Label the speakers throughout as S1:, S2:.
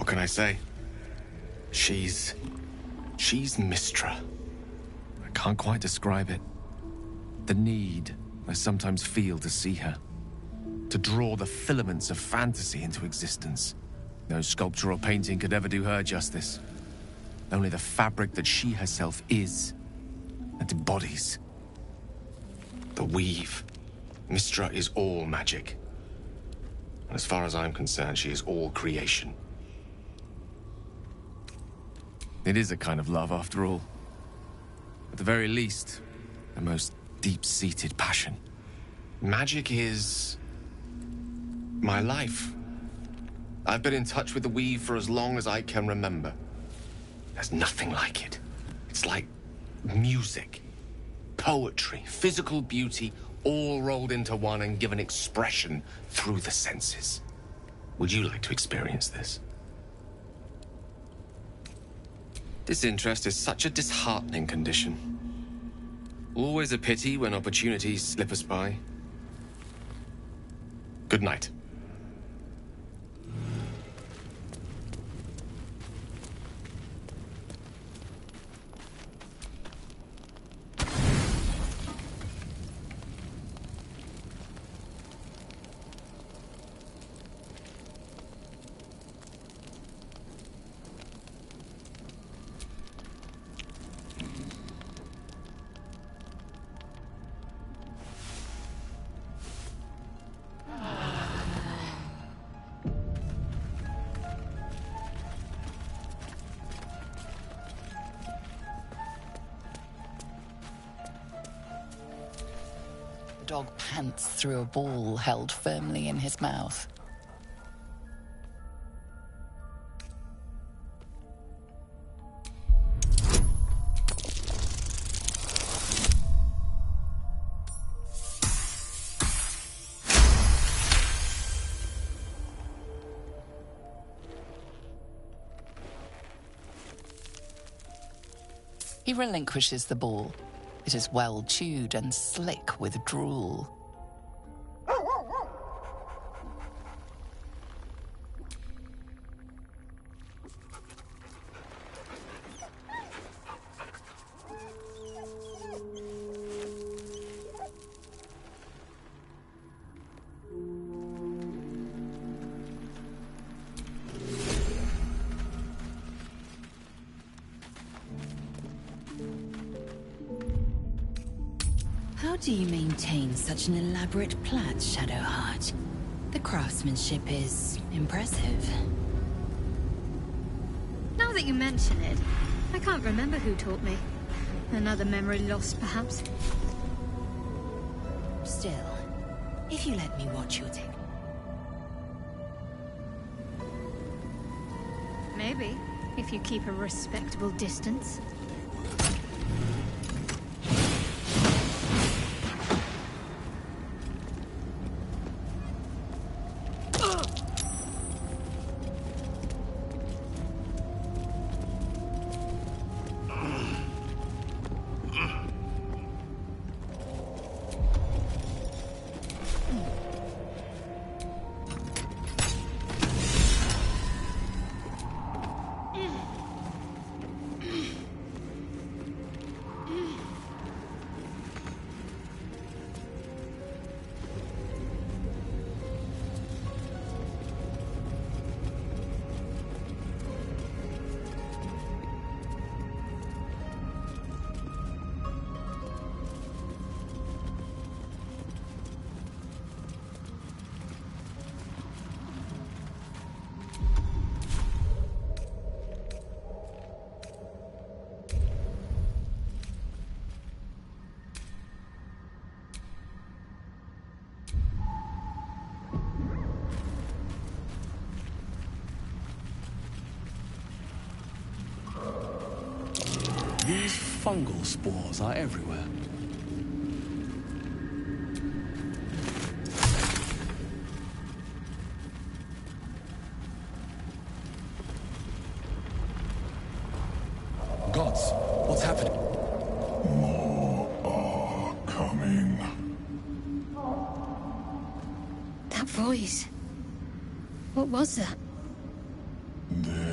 S1: can I say? She's Mistra.
S2: I can't quite describe it. The need I sometimes feel to see her. To draw the filaments of fantasy into existence. No sculpture or painting could ever do her justice. Only the fabric that she herself is and embodies.
S1: The weave. Mistra is all magic. And as far as I'm concerned, she is all creation.
S2: It is a kind of love, after all. At the very least, the most deep-seated passion.
S1: Magic is my life. I've been in touch with the weave for as long as I can remember. There's nothing like it. It's like music, poetry, physical beauty, all rolled into one and given expression through the senses. Would you like to experience this? Disinterest is such a disheartening condition. Always a pity when opportunities slip us by. Good night.
S3: The dog pants through a ball held firmly in his mouth. He relinquishes the ball. It is well chewed and slick with drool.
S4: How do you maintain such an elaborate plait, Shadowheart? The craftsmanship is impressive.
S5: Now that you mention it, I can't remember who taught me. Another memory lost, perhaps.
S4: Still, if you let me watch your technique.
S5: Maybe, if you keep a respectable distance.
S6: These fungal spores are everywhere. Gods, what's happening?
S7: More are coming.
S5: That voice. What was that?
S7: There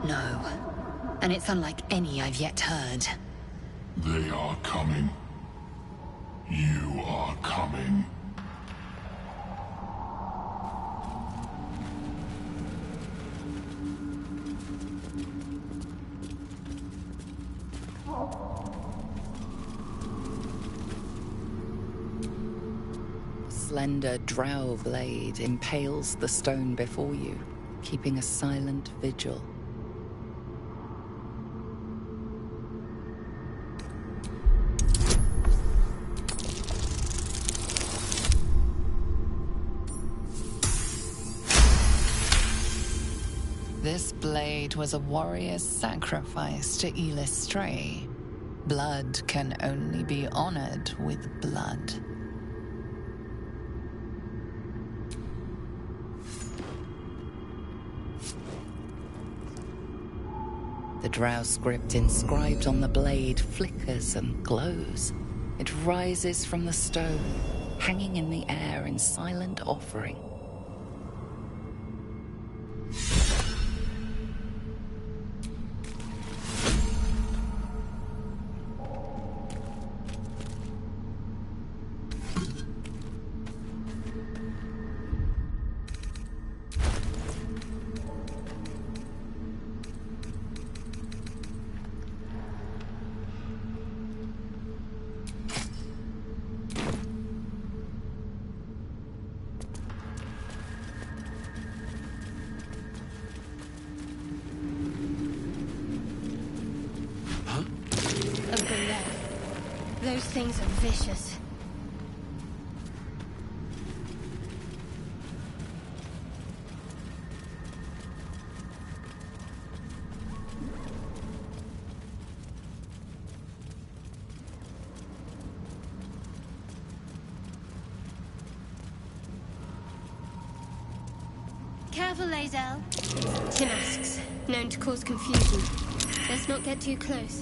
S4: No. And it's unlike any I've yet heard.
S7: They are coming. You are coming.
S3: Slender drow blade impales the stone before you, keeping a silent vigil. This blade was a warrior's sacrifice to Elis Stray. Blood can only be honored with blood. The drow script inscribed on the blade flickers and glows. It rises from the stone, hanging in the air in silent offering.
S5: Those things are vicious. Careful, Lae'zel. Tinasks, known to cause confusion. Let's not get too close.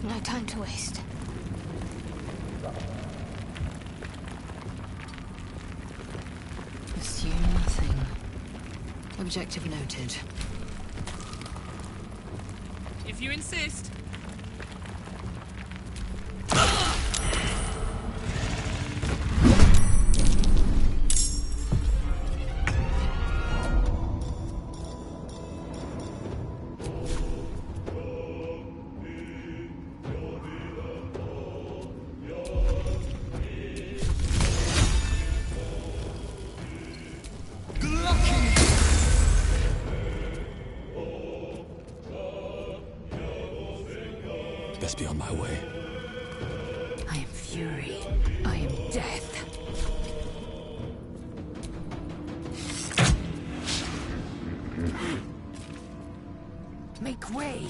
S5: No time to waste.
S4: Assume nothing. Objective noted.
S8: If you insist.
S6: Best be on my way.
S4: I am fury. I am death. Make way!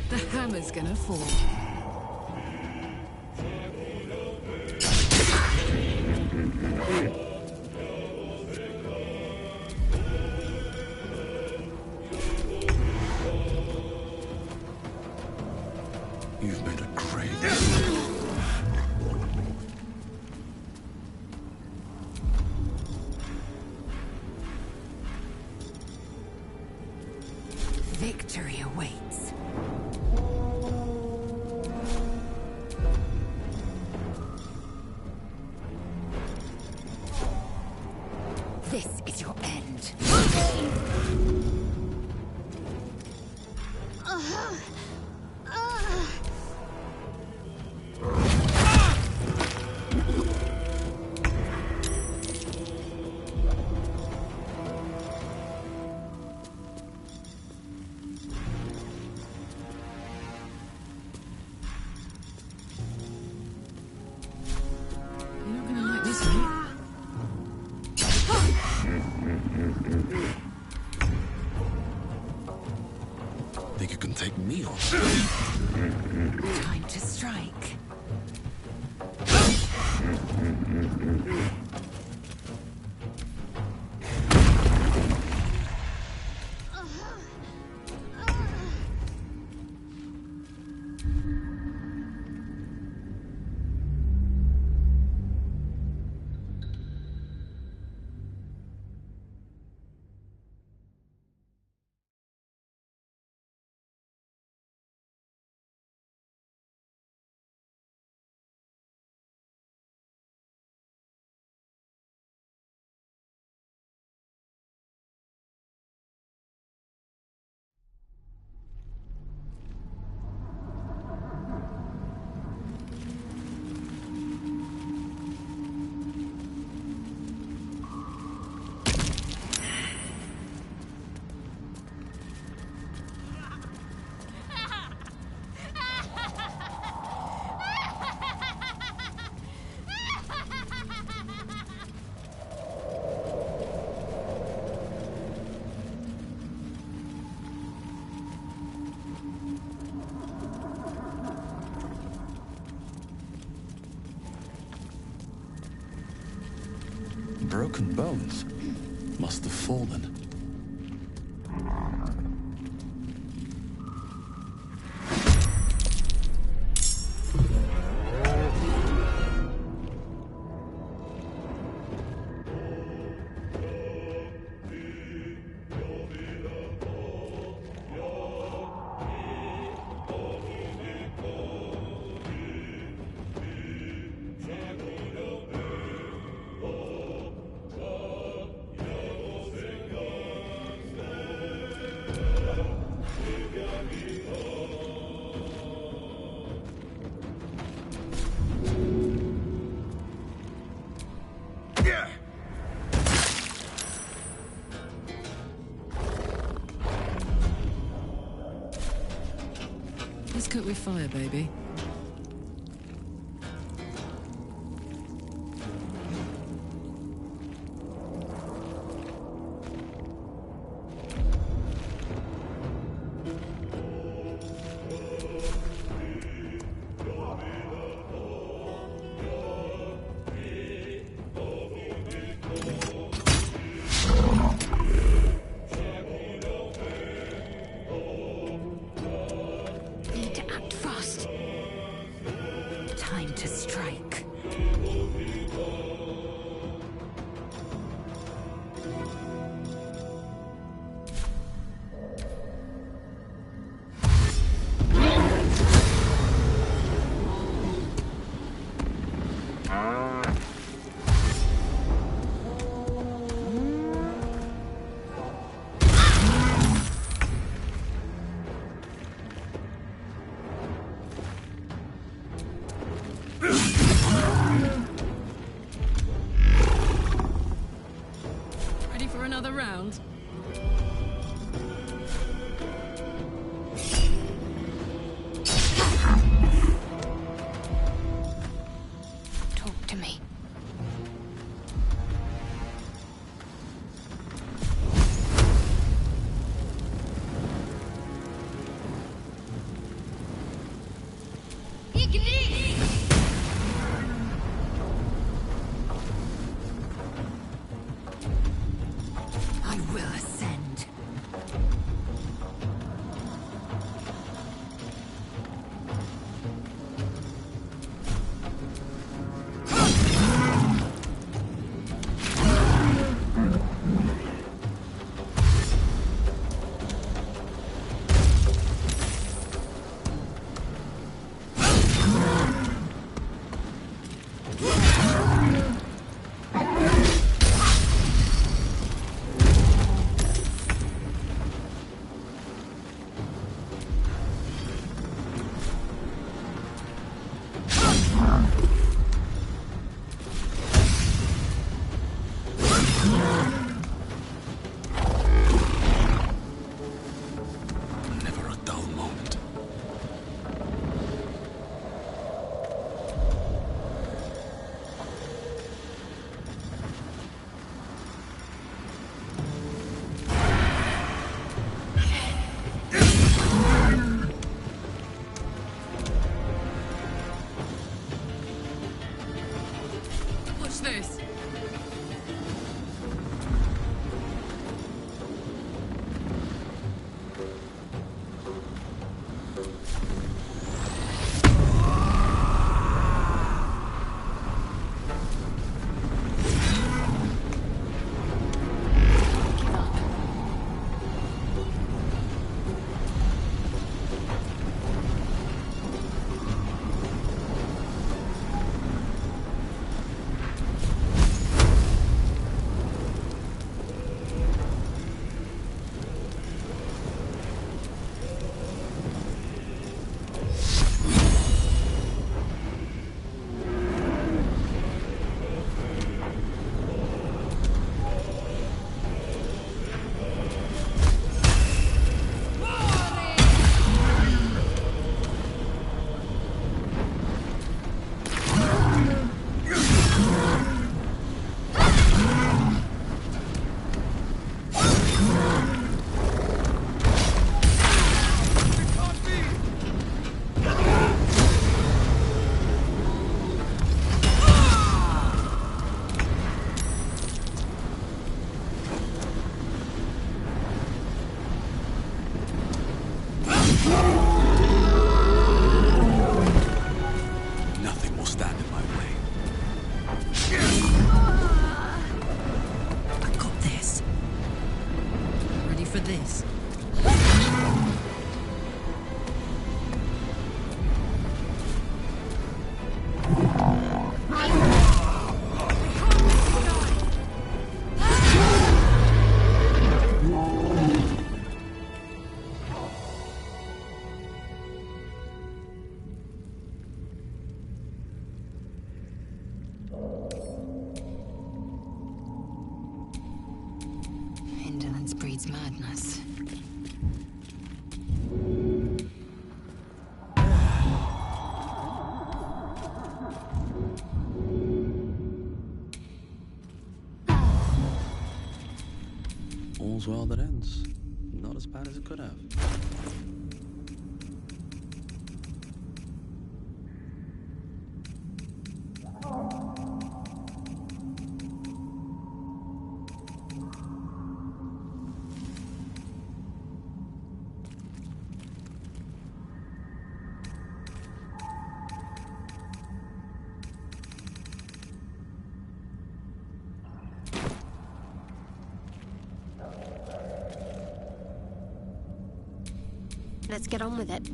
S4: The hammer's gonna fall.
S6: You've made a great...
S4: Victory awaits. This is your end.
S5: Ugh.
S8: You're not gonna like this, mate.
S6: Think you can take me on?
S4: Time to strike.
S6: Broken bones. Must have fallen.
S8: Let's cook with fire, baby.
S4: Need to act fast. Time to strike.
S8: this.
S6: Nothing will stand in my way.
S4: I got this.
S8: Ready for this?
S4: Indolence breeds madness.
S6: All's well that ends. Not as bad as it could have.
S5: Let's get on with it.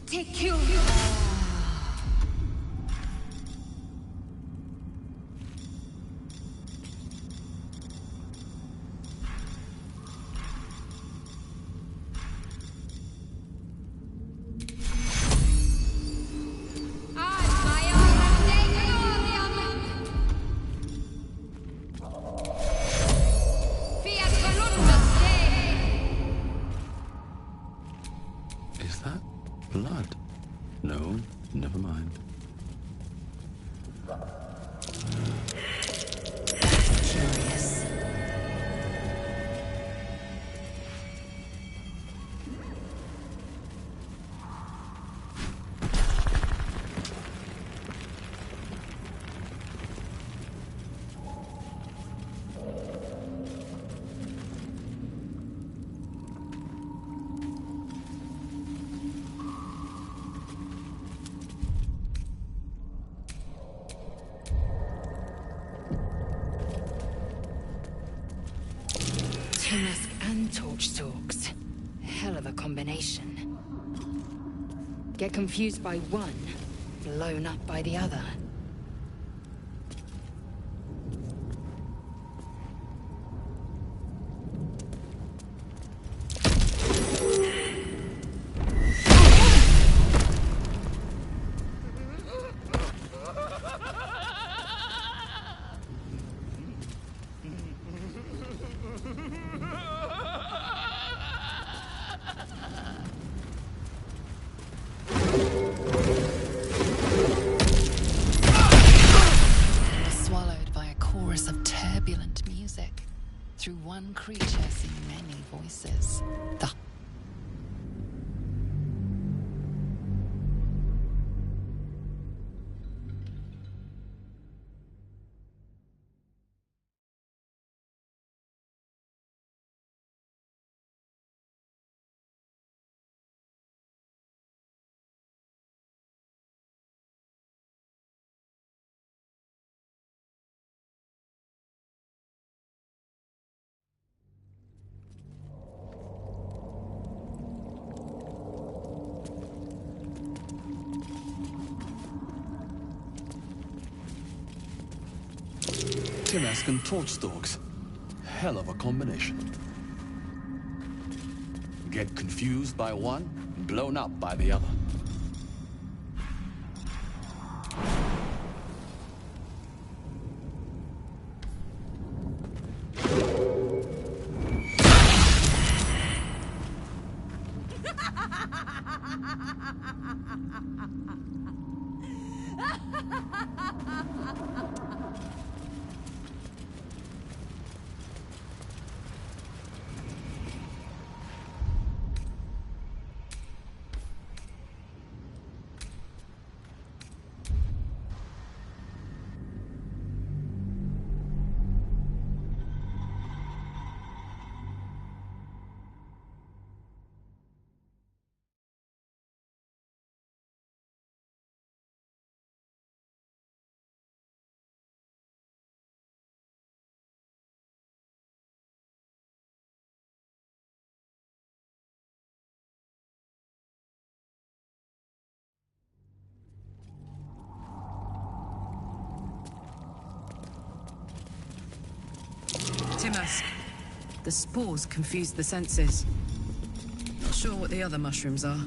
S4: Take you.
S6: Is that blood? No, never mind.
S4: Curious. Tinask and torch stalks. Hell of a combination. Get confused by one, blown up by the other.
S3: Through one creature sing many voices. The
S6: Timask and Torchstalks. Hell of a combination. Get confused by one, blown up by the other.
S8: Timask. The spores confuse the senses. Not sure what the other mushrooms are.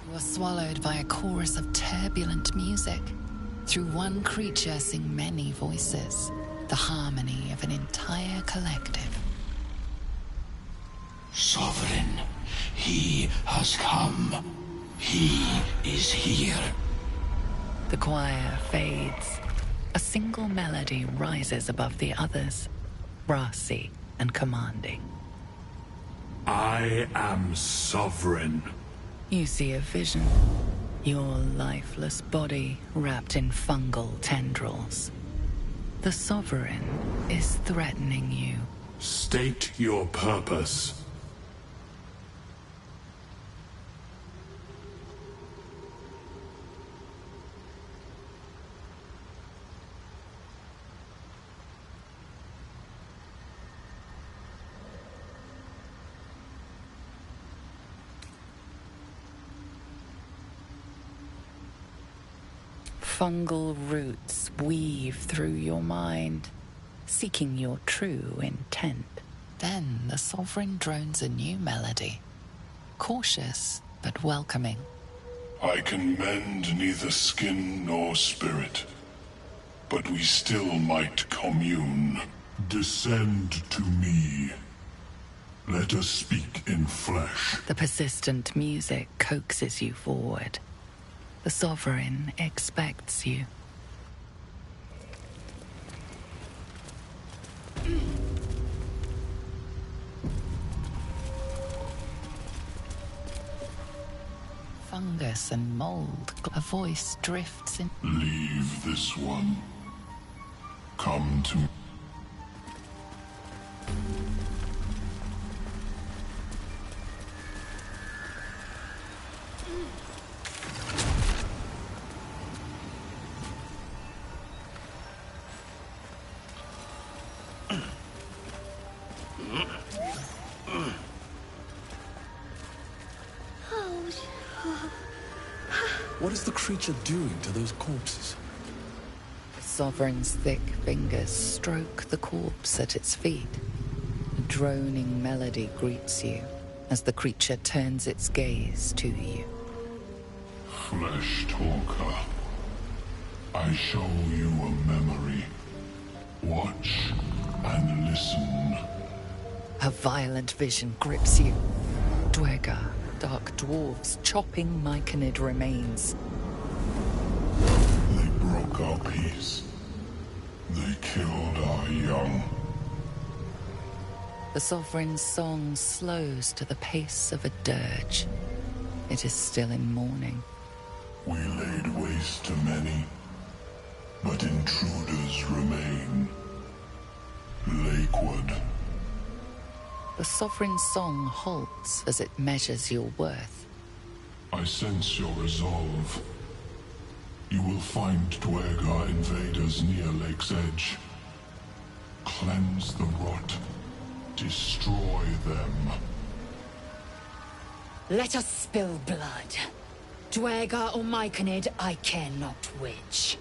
S3: You are swallowed by a chorus of turbulent music. Through one creature sing many voices, the harmony of an entire collective.
S7: Sovereign, he has come. He is here.
S3: The choir fades. A single melody rises above the others, brassy and commanding.
S7: I am sovereign.
S3: You see a vision. Your lifeless body wrapped in fungal tendrils. The Sovereign is threatening you.
S7: State your purpose.
S3: Fungal roots weave through your mind, seeking your true intent. Then the Sovereign drones a new melody, cautious but welcoming.
S7: I can mend neither skin nor spirit, but we still might commune. Descend to me. Let us speak in flesh.
S3: The persistent music coaxes you forward. The Sovereign expects you. Fungus and mold. A voice drifts in.
S7: Leave this one. Come to me.
S6: What is the creature doing to those corpses?
S3: The Sovereign's thick fingers stroke the corpse at its feet. A droning melody greets you. as the creature turns its gaze to you.
S7: Flesh talker, I show you a memory. Watch and listen.
S3: A violent vision grips you. Dwergar, dark dwarves chopping Myconid remains.
S7: They broke our peace. They killed our young.
S3: The Sovereign's song slows to the pace of a dirge. It is still in mourning.
S7: We laid waste to many, but intruders remain. Lakewood.
S3: The Sovereign's song halts as it measures your worth.
S7: I sense your resolve. You will find Dwergar invaders near Lake's Edge. Cleanse the rot. Destroy them.
S4: Let us spill blood. Dwergar or Myconid, I care not which.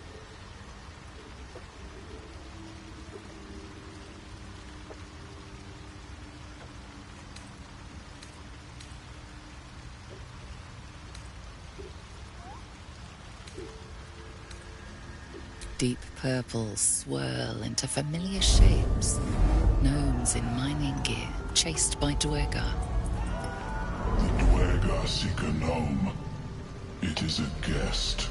S3: Deep purples swirl into familiar shapes. Gnomes in mining gear, chased by Dwergar.
S7: The Dwergar seek a gnome. It is a guest.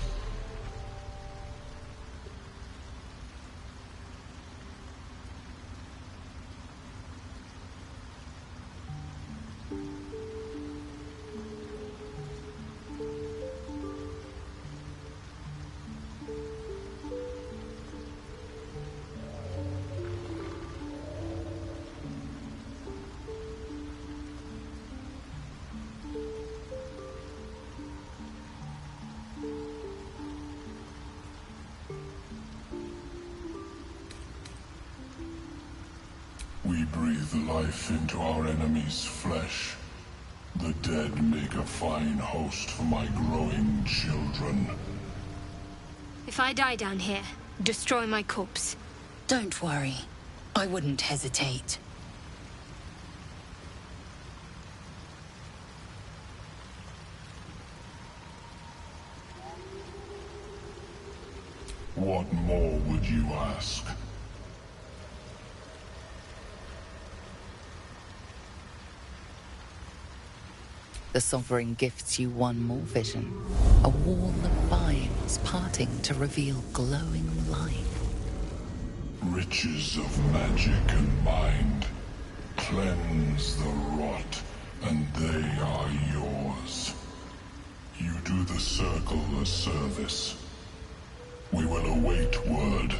S7: We breathe life into our enemy's flesh. The dead make a fine host for my growing children.
S5: If I die down here, destroy my corpse.
S4: Don't worry. I wouldn't hesitate.
S7: What more would you ask?
S3: The Sovereign gifts you one more vision. A wall of vines parting to reveal glowing light.
S7: Riches of magic and mind. Cleanse the rot, and they are yours. You do the Circle a service. We will await word.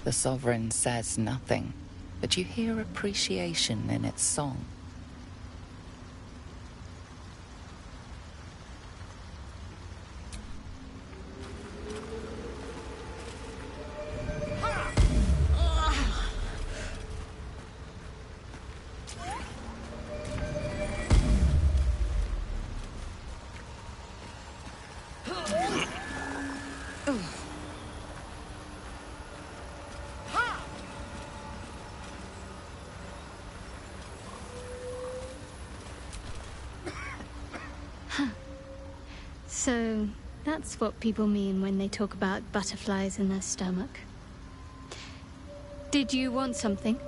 S3: The Sovereign says nothing, but you hear appreciation in its song.
S5: So, that's what people mean when they talk about butterflies in their stomach. Did you want something?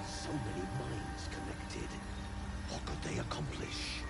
S9: So many minds connected. What could they accomplish?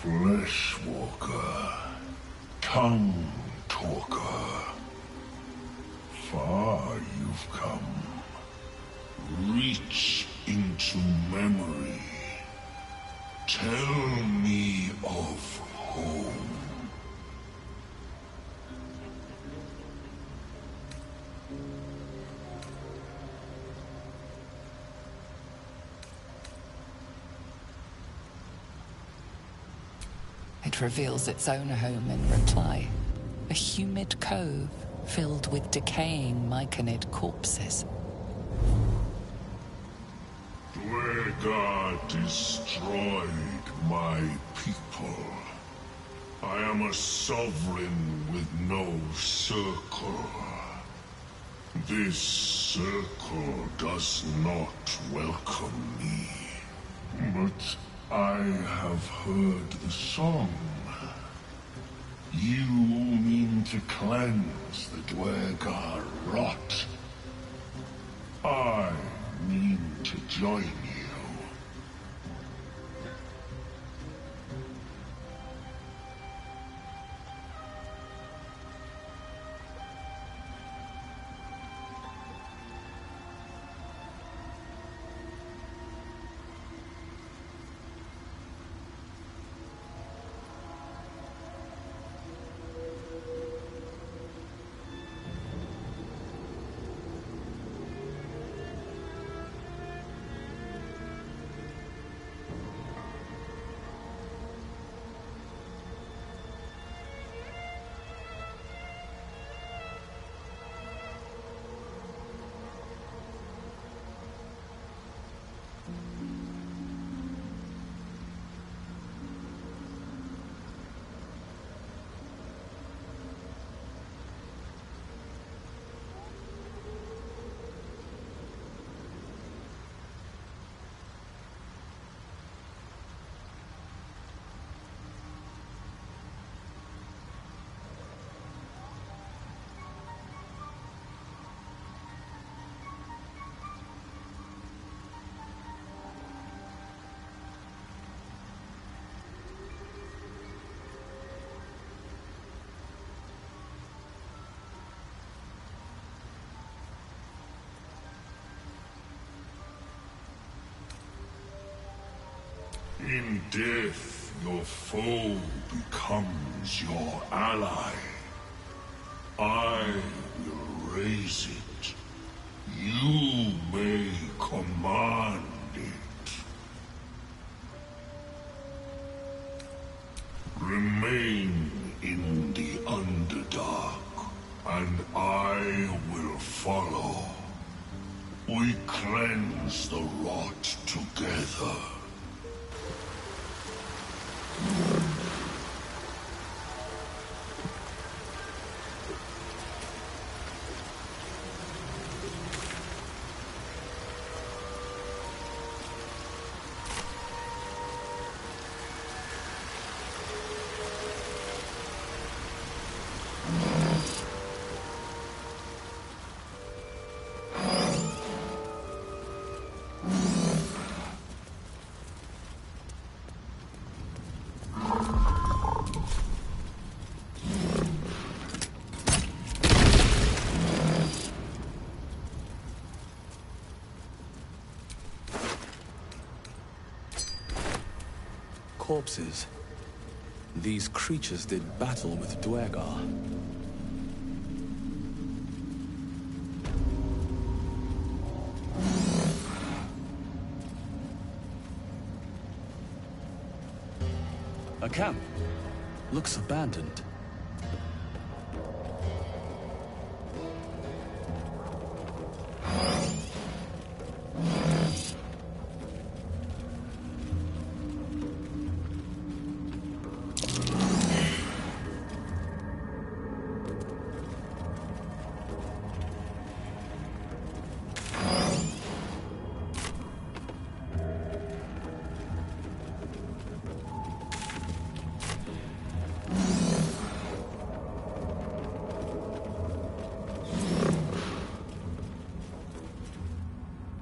S7: Flesh walker, tongue talker. Far you've come. Reach into memory. Tell me of home.
S3: It reveals its own home in reply. A humid cove filled with decaying myconid corpses.
S7: Dwegar destroyed my people. I am a sovereign with no circle. This circle does not welcome me. But I have heard the song. You mean to cleanse the Dwegar rot. I mean to join you. In death, your foe becomes your ally. I will raise it. You may command it. Remain in the Underdark, and I will follow. We cleanse the rot together.
S6: Corpses. These creatures did battle with Dwegar. A camp. Looks abandoned.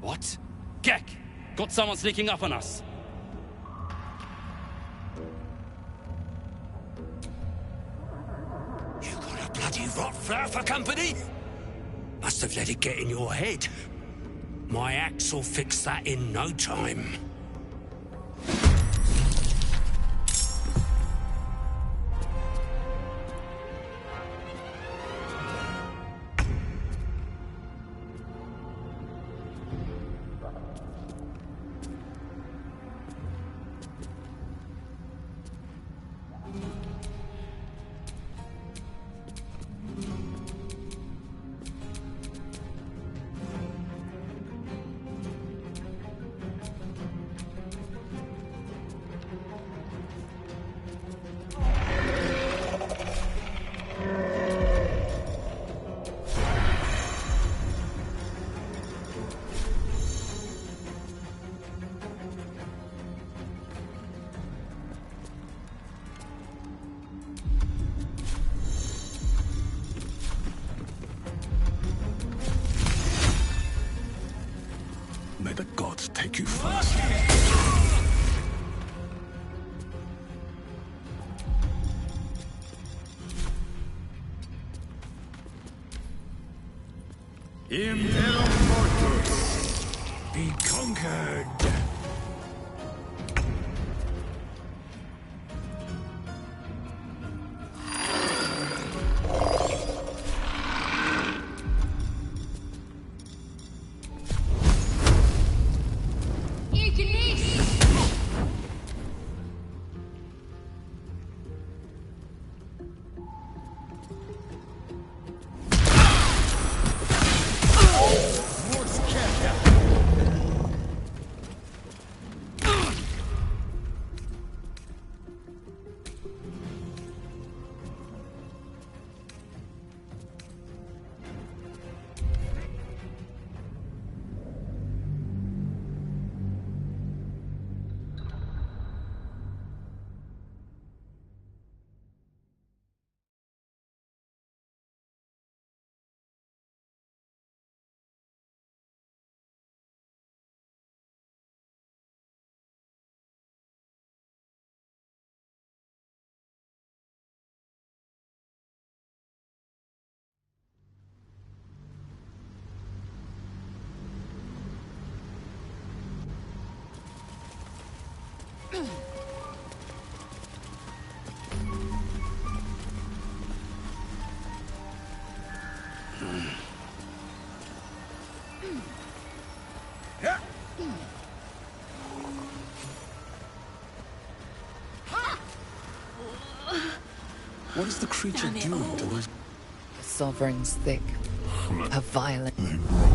S10: What? Gek! Got someone sneaking up on us!
S9: flower for company? Must have let it get in your head. My axe will fix that in no time. May the gods take you first.
S7: Impero Mortus, be conquered.
S9: What is the creature doing to those?
S3: The Sovereign's thick, her violent.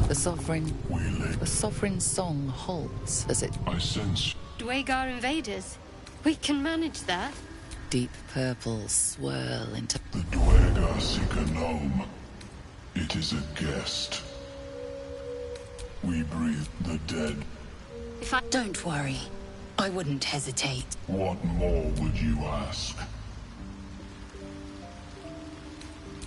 S3: The Sovereign's song halts as it.
S7: I sense
S5: Dwagar invaders. We can manage that.
S3: Deep purple swirl into.
S7: the Dwagar seek a gnome. It is a guest. We breathe the dead.
S4: If I don't worry, I wouldn't hesitate.
S7: What more would you ask?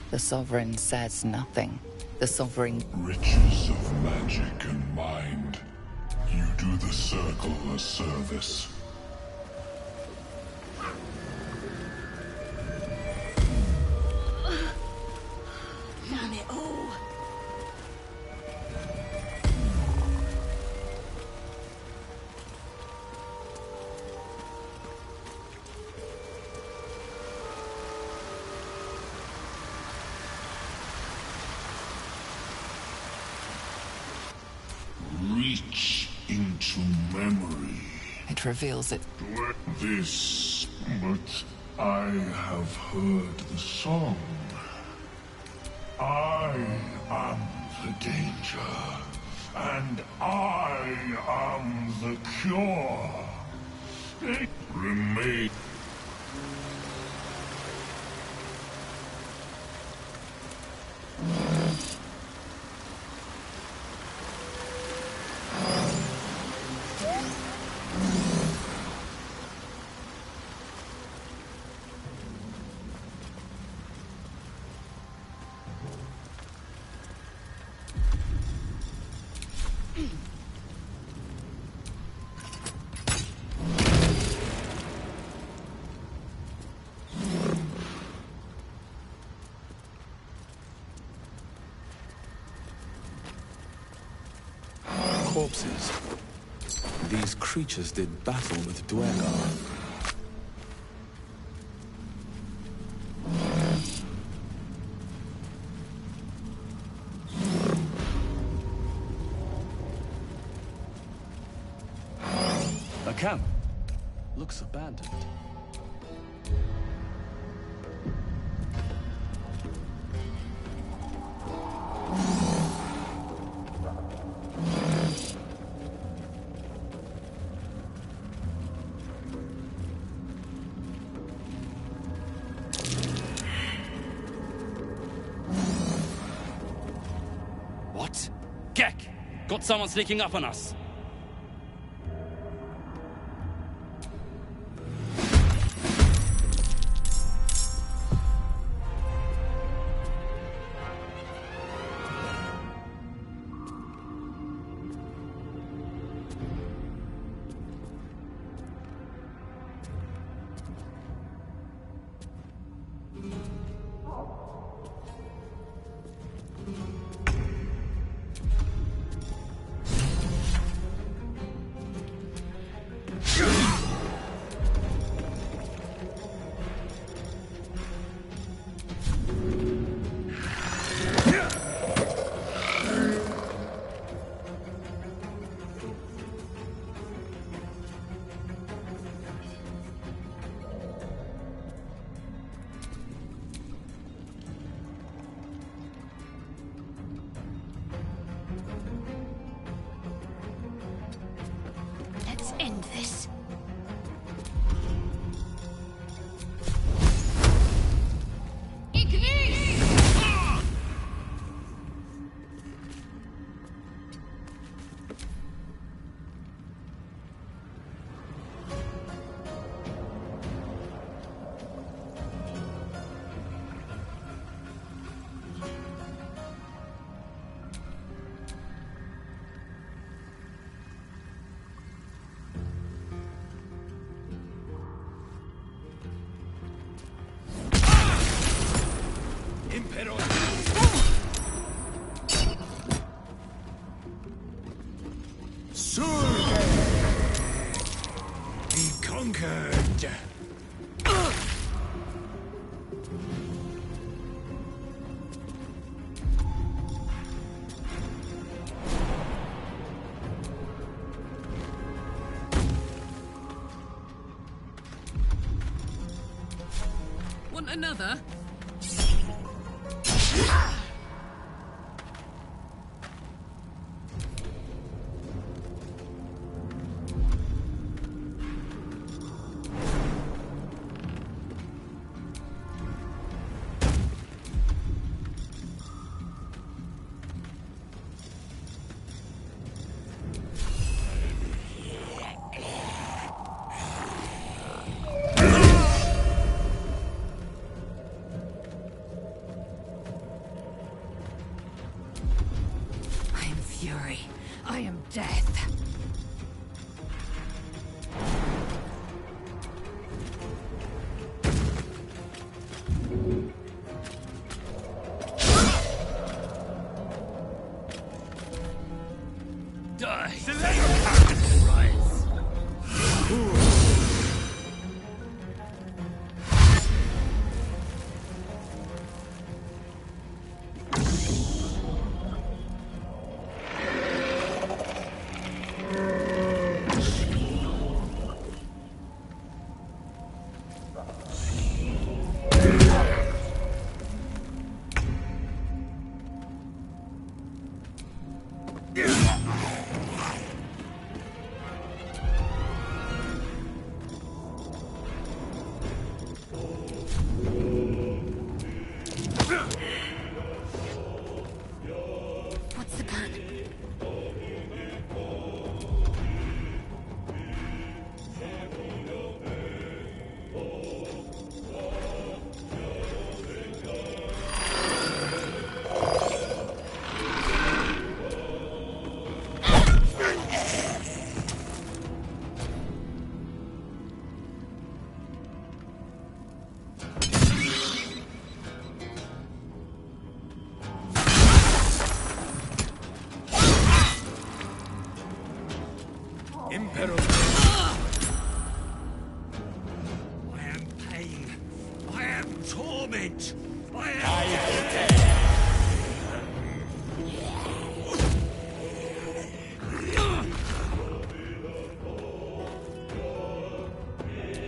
S3: The Sovereign says nothing. The Sovereign.
S7: Riches of magic and mind. You do the circle a service.
S4: Damn it all.
S7: Reach into memory.
S3: It reveals it.
S7: This, but I have heard the song. I am the danger, and I am the cure. Remain.
S6: corpses. These creatures did battle with Dwergar. A camp. Looks abandoned.
S9: What? Gek! Got someone sneaking up on us.
S5: Let's end this.
S10: Be conquered.
S8: Want another?
S4: Fury. I am death.
S10: Impero.
S9: I am pain. I am torment. I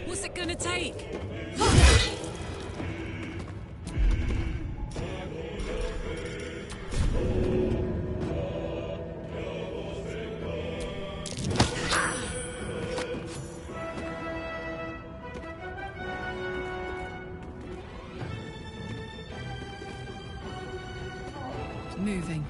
S8: What's it gonna take? Moving.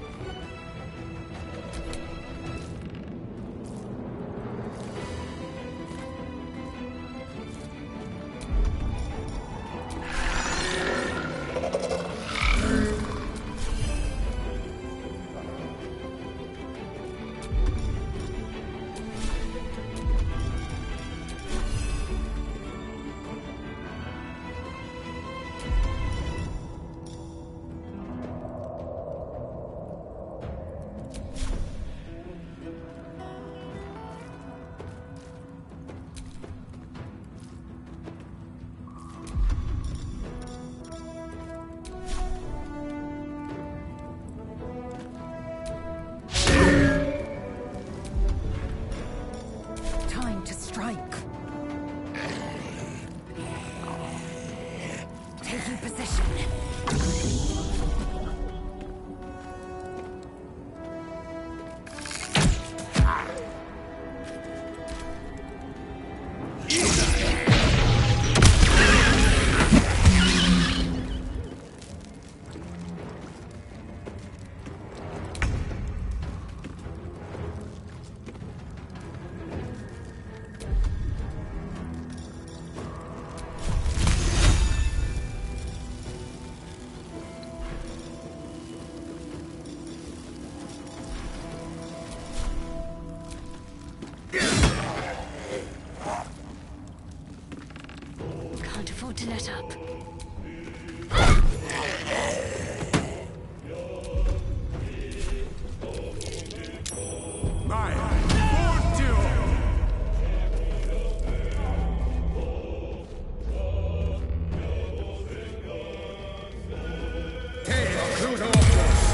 S8: Time to strike. Taking position.
S5: Can't afford to let up.
S10: My fortune! Te occludo opus!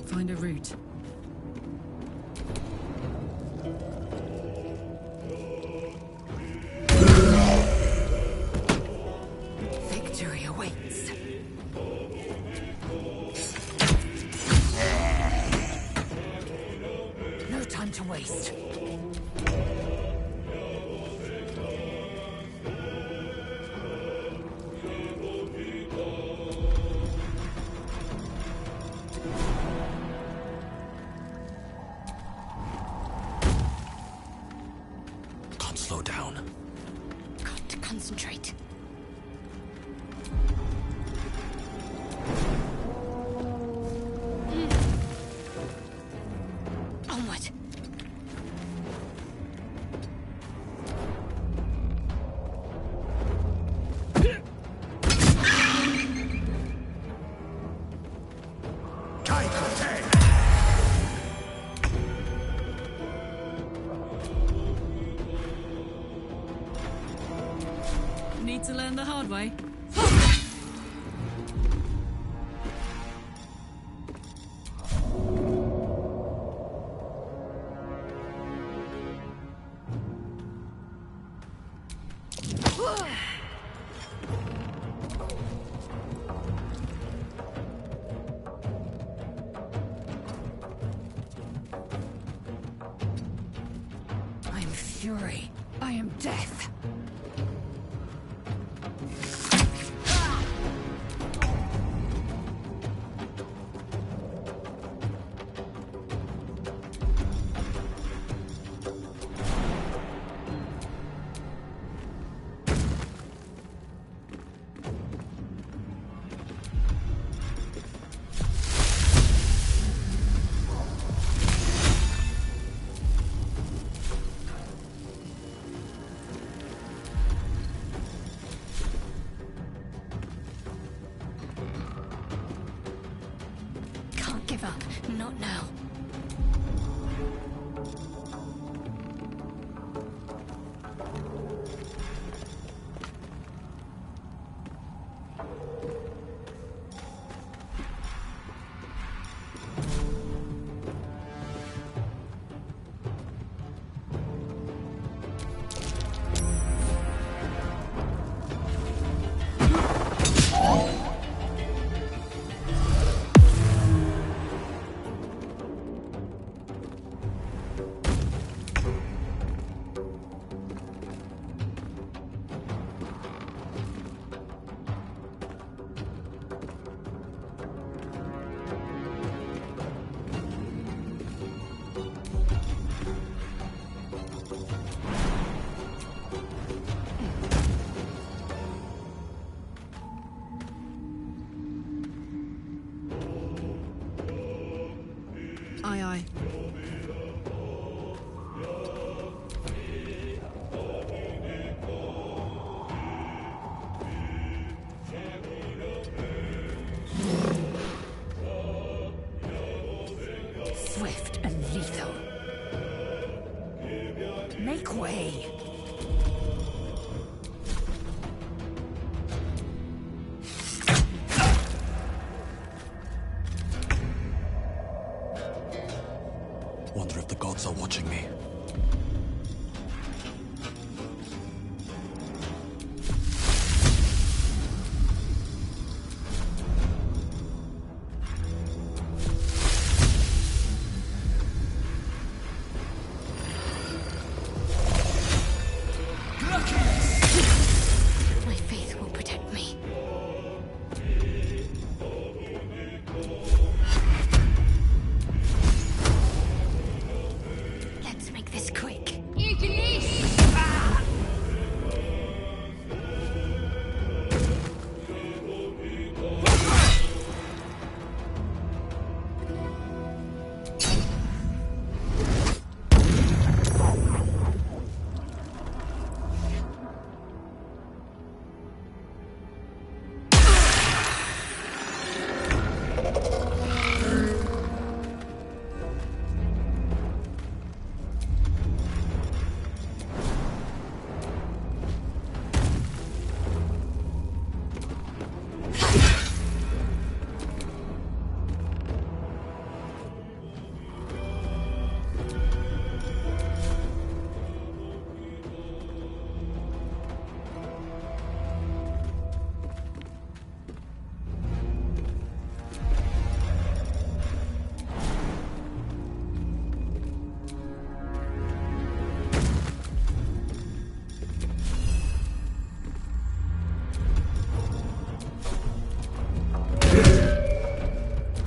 S8: Find a route. Victory awaits. No time to waste.
S9: can't slow down.
S5: Got to concentrate. Onward.
S8: Need to learn the hard way. I am fury. I am death.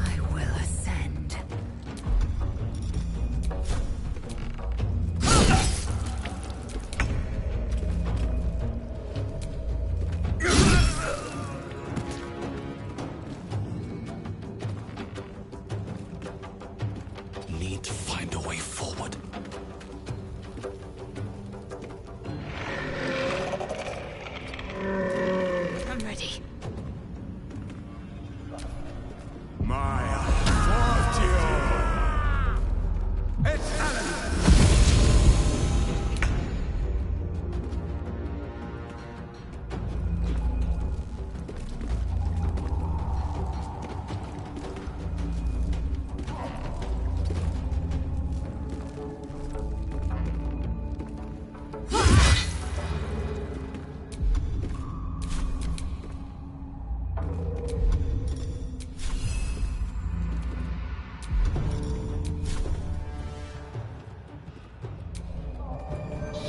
S8: I will ascend.
S9: Need to find a way forward.
S8: I'm ready.
S10: Maya Fortio! It's Helen!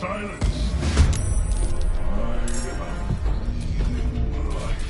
S7: Silence! I am breathing life.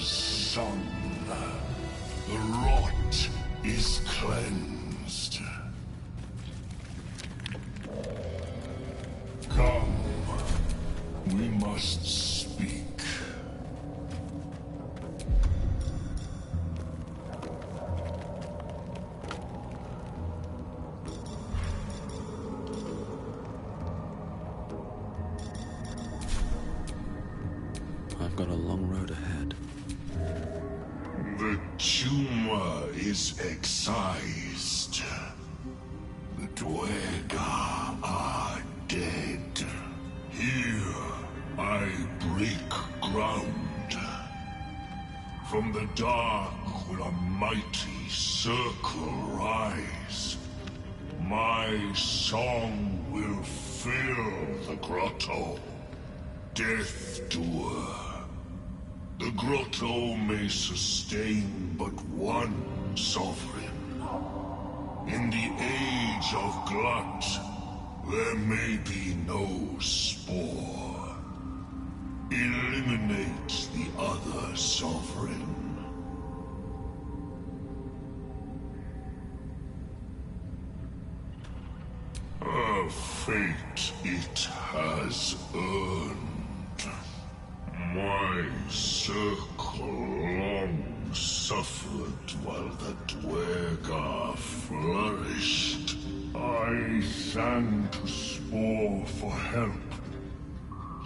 S7: Sung. The rot is cleansed. Come, we must speak.
S6: I've got a long road ahead.
S7: The tumor is excised. The Dwerga are dead. Here I break ground. From the dark will a mighty circle rise. My song will fill the grotto. Death Doer. The grotto may sustain but one sovereign. In the age of glut, there may be no spore. Eliminate the other sovereign. A fate it has earned. My circle long suffered while the Dwerga flourished. I sang to Spore for help,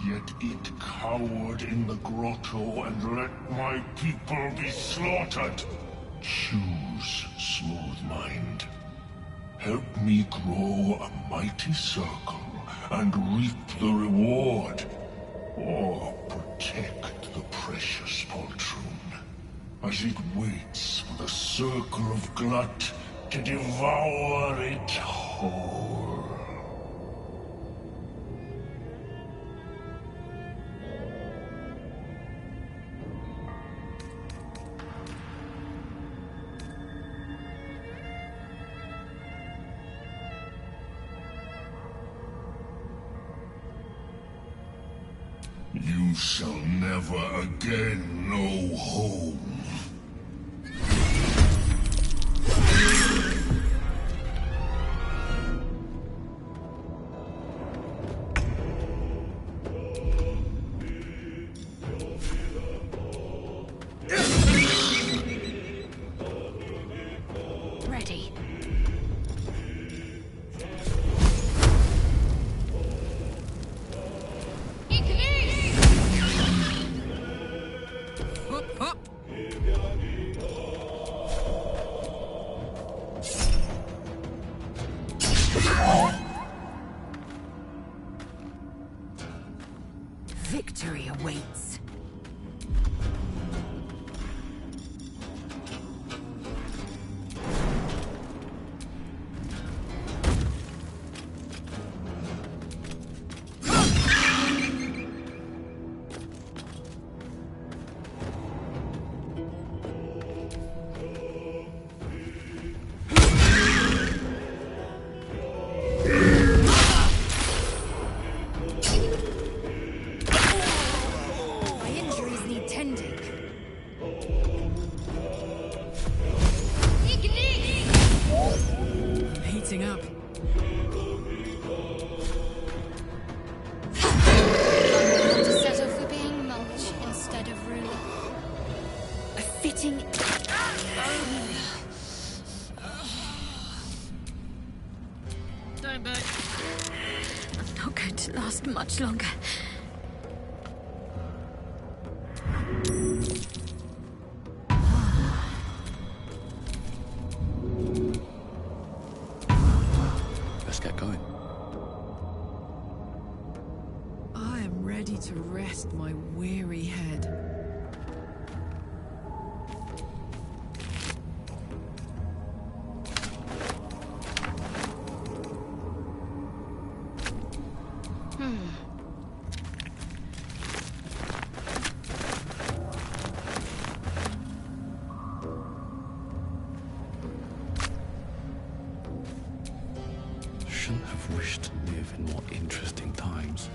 S7: yet it cowered in the grotto and let my people be slaughtered. Choose, Smooth Mind. Help me grow a mighty circle and reap the reward. Or protect the precious poltroon as it waits for the circle of glut to devour it whole. You shall never again know home.
S4: Ready.
S8: Hup, hup. Victory awaits.
S4: My injuries need tending.
S8: I'm heating up.
S5: To settle for being mulch instead of ruler.
S4: A fitting.
S8: Don't back.
S4: I'm not going to last much longer.
S6: Let's get going.
S8: I am ready to rest my weary head.
S6: Shouldn't have wished to live in more interesting times.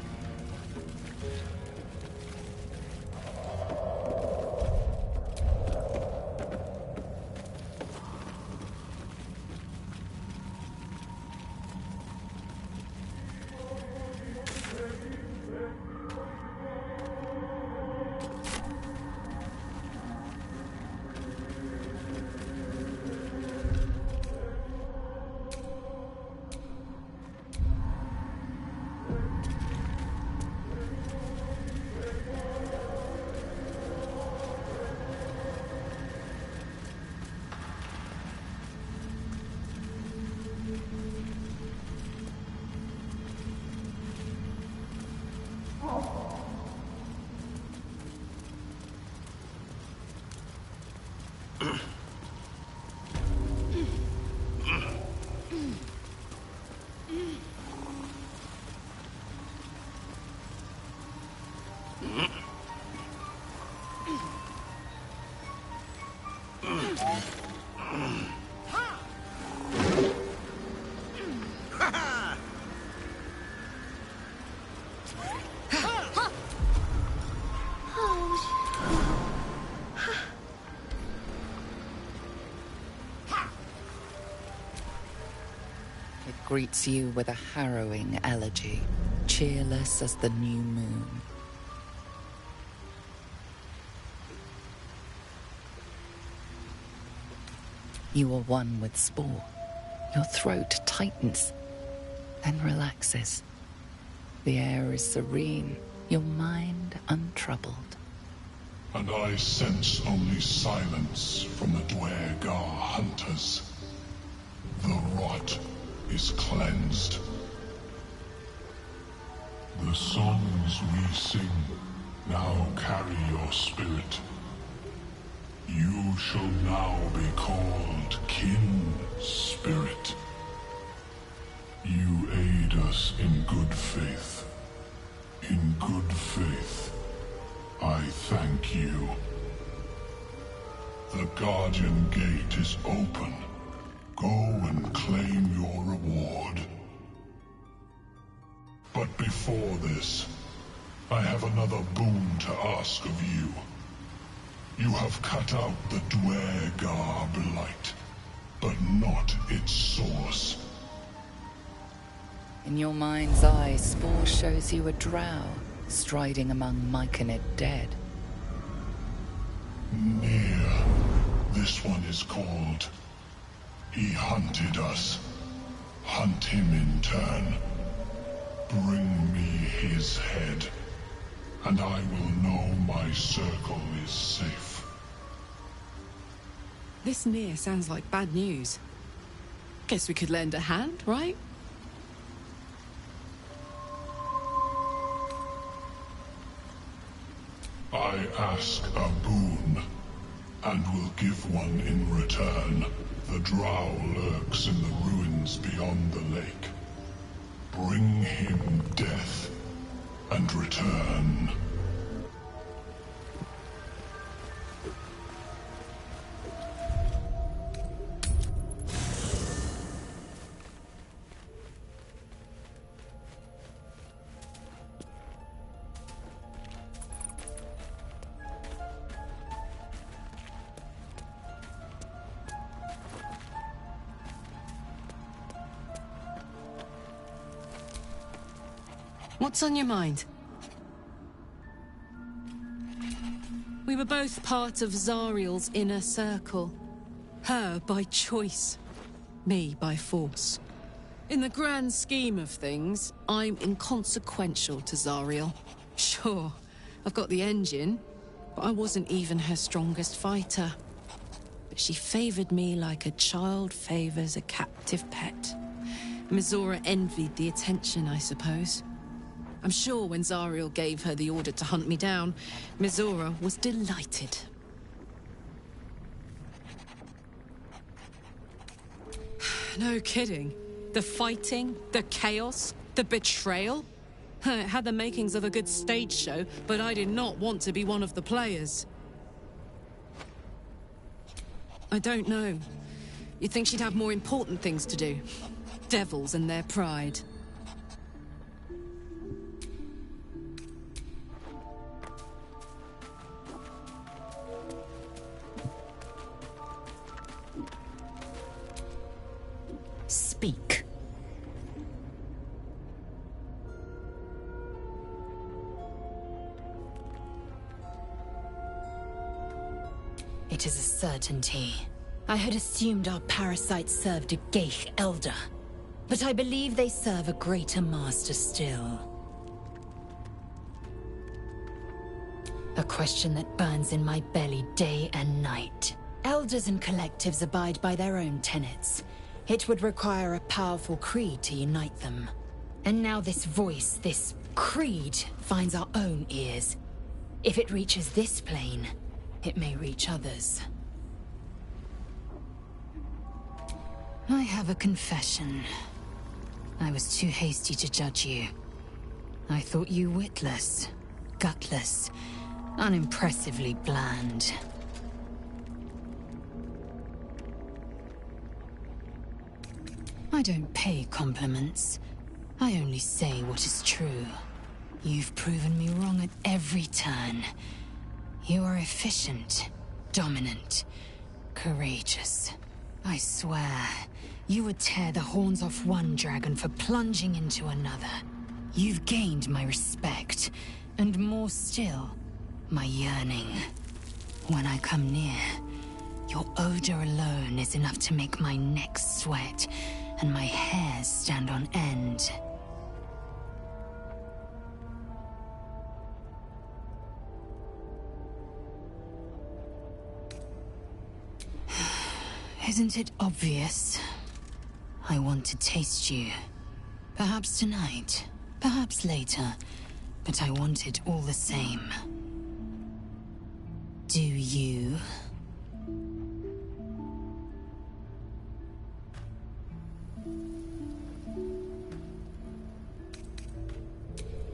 S3: It greets you with a harrowing elegy, cheerless as the new moon. You are one with Spore. Your throat tightens, then relaxes. The air is serene, your mind untroubled.
S7: And I sense only silence from the Dwergar hunters. The rot is cleansed. The songs we sing now carry your spirit. You shall now be called Kin Spirit. You aid us in good faith. In good faith, I thank you. The Guardian Gate is open. Go and claim your reward. But before this, I have another boon to ask of you. You have cut out the Dwergar blight, but not its source.
S3: In your mind's eye, Spore shows you a drow, striding among Myconid dead.
S7: Near. This one is called. He hunted us. Hunt him in turn. Bring me his head, and I will know my circle is safe.
S8: This Near sounds like bad news. Guess we could lend a hand, right?
S7: I ask a boon, and will give one in return. The drow lurks in the ruins beyond the lake. Bring him death, and return.
S8: What's on your mind? We were both part of Zariel's inner circle. Her by choice, me by force. In the grand scheme of things, I'm inconsequential to Zariel. Sure, I've got the engine, but I wasn't even her strongest fighter. But she favored me like a child favors a captive pet. Mizora envied the attention, I suppose. I'm sure when Zariel gave her the order to hunt me down, Mizora was delighted. No kidding. The fighting, the chaos, the betrayal. It had the makings of a good stage show, but I did not want to be one of the players. I don't know. You'd think she'd have more important things to do. Devils and their pride.
S3: Speak.
S4: It is a certainty. I had assumed our parasites served a Geich elder, but I believe they serve a greater master still. A question that burns in my belly day and night. Elders and collectives abide by their own tenets. It would require a powerful creed to unite them. And now this voice, this creed, finds our own ears. If it reaches this plane, it may reach others. I have a confession. I was too hasty to judge you. I thought you witless, gutless, unimpressively bland. I don't pay compliments. I only say what is true. You've proven me wrong at every turn. You are efficient, dominant, courageous. I swear, you would tear the horns off one dragon for plunging into another. You've gained my respect, and more still, my yearning. When I come near, your odor alone is enough to make my neck sweat and my hairs stand on end. Isn't it obvious? I want to taste you. Perhaps tonight, perhaps later, but I want it all the same. Do you?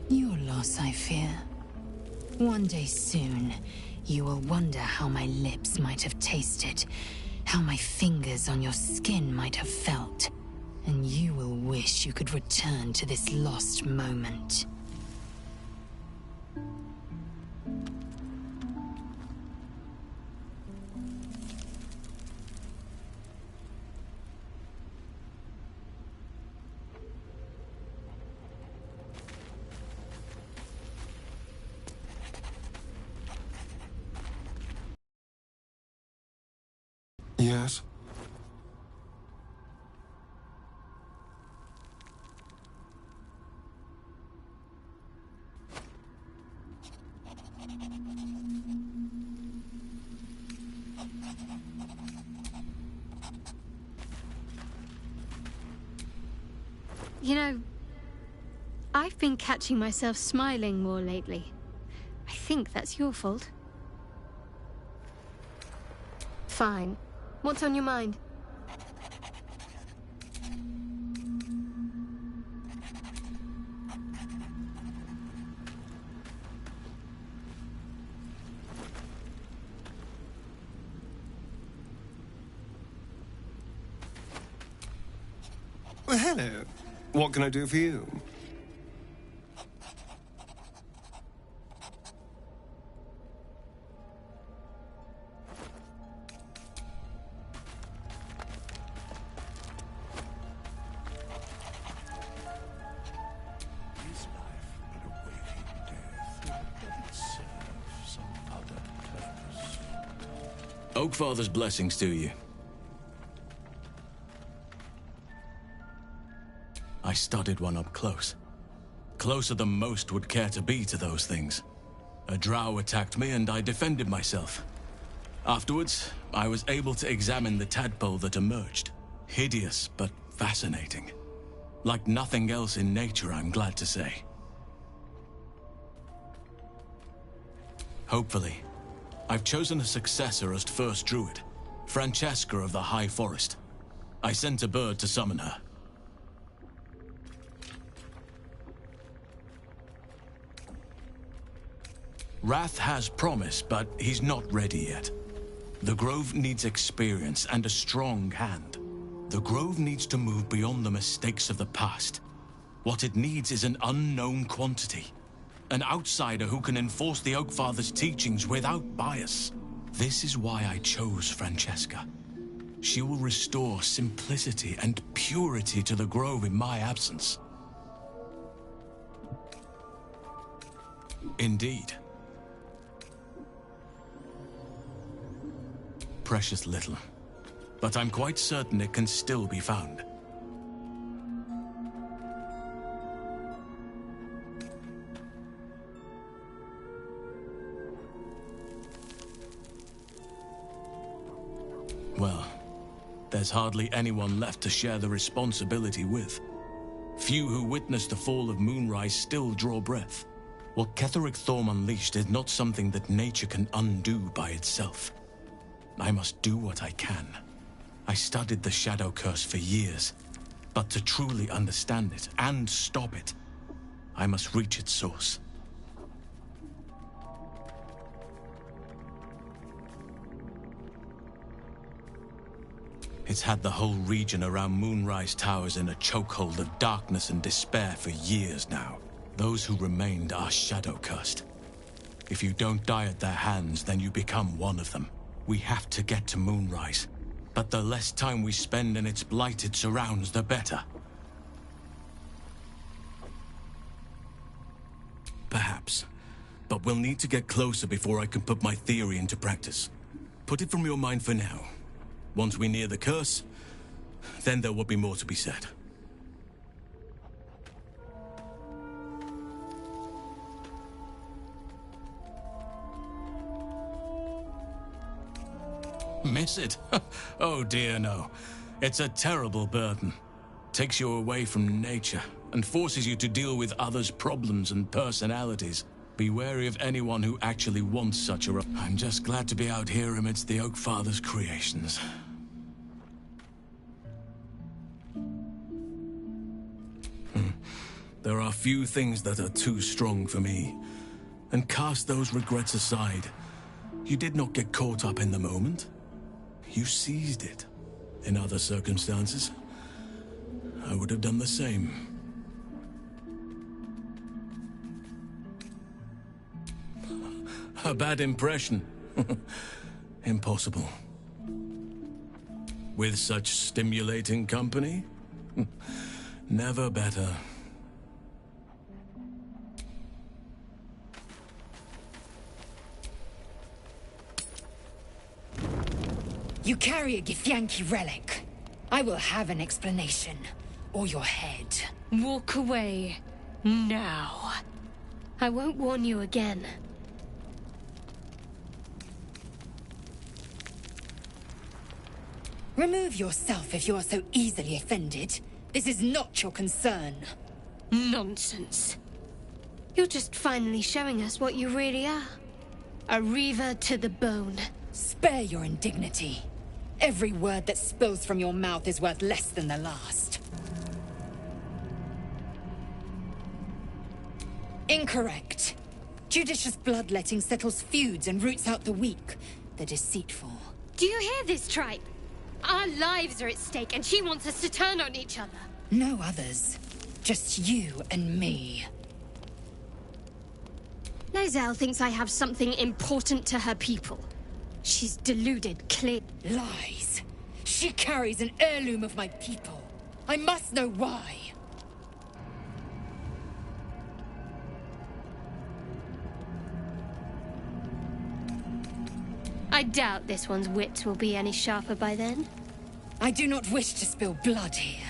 S4: Your loss, I fear. One day soon, you will wonder how my lips might have tasted, how my fingers on your skin might have felt, and you will wish you could return to this lost moment.
S5: You know, I've been catching myself smiling more lately. I think that's your fault. Fine. What's on your mind?
S10: Well, hello. What can I do for you?
S11: Oakfather's blessings to you. I studied one up close. Closer than most would care to be to those things. A drow attacked me and I defended myself. Afterwards, I was able to examine the tadpole that emerged. Hideous, but fascinating. Like nothing else in nature, I'm glad to say. Hopefully, I've chosen a successor as first druid, Francesca of the High Forest. I sent a bird to summon her. Wrath has promise, but he's not ready yet. The Grove needs experience and a strong hand. The Grove needs to move beyond the mistakes of the past. What it needs is an unknown quantity. An outsider who can enforce the Oakfather's teachings without bias. This is why I chose Francesca. She will restore simplicity and purity to the Grove in my absence. Indeed. Precious little. But I'm quite certain it can still be found. Well, there's hardly anyone left to share the responsibility with. Few who witnessed the fall of Moonrise still draw breath. What Ketheric Thorm unleashed is not something that nature can undo by itself. I must do what I can. I studied the Shadow Curse for years, but to truly understand it and stop it, I must reach its source. It's had the whole region around Moonrise Towers in a chokehold of darkness and despair for years now. Those who remained are shadow cursed. If you don't die at their hands, then you become one of them. We have to get to Moonrise, but the less time we spend in its blighted surrounds, the better. Perhaps, but we'll need to get closer before I can put my theory into practice. Put it from your mind for now. Once we near the curse, then there will be more to be said. Miss it? Oh dear, no. It's a terrible burden. Takes you away from nature and forces you to deal with others' problems and personalities. Be wary of anyone who actually wants such a... I'm just glad to be out here amidst the Oakfather's creations. There are few things that are too strong for me. And cast those regrets aside. You did not get caught up in the moment. You seized it. In other circumstances, I would have done the same. A bad impression. Impossible. With such stimulating company? Never better.
S4: You carry a Githyanki relic. I will have an explanation. Or your head.
S5: Walk away. Now. I won't warn you again.
S4: Remove yourself if you are so easily offended. This is not your concern.
S5: Nonsense. You're just finally showing us what you really are. A reaver to the bone.
S4: Spare your indignity. Every word that spills from your mouth is worth less than the last. Incorrect. Judicious bloodletting settles feuds and roots out the weak, the deceitful.
S5: Do you hear this, tribe? Our lives are at stake, and she wants us to turn on each other.
S4: No others. Just you and me.
S5: Lae'zel thinks I have something important to her people. She's deluded, clear.
S4: Lies. She carries an heirloom of my people. I must know why.
S5: I doubt this one's wits will be any sharper by then.
S4: I do not wish to spill blood here.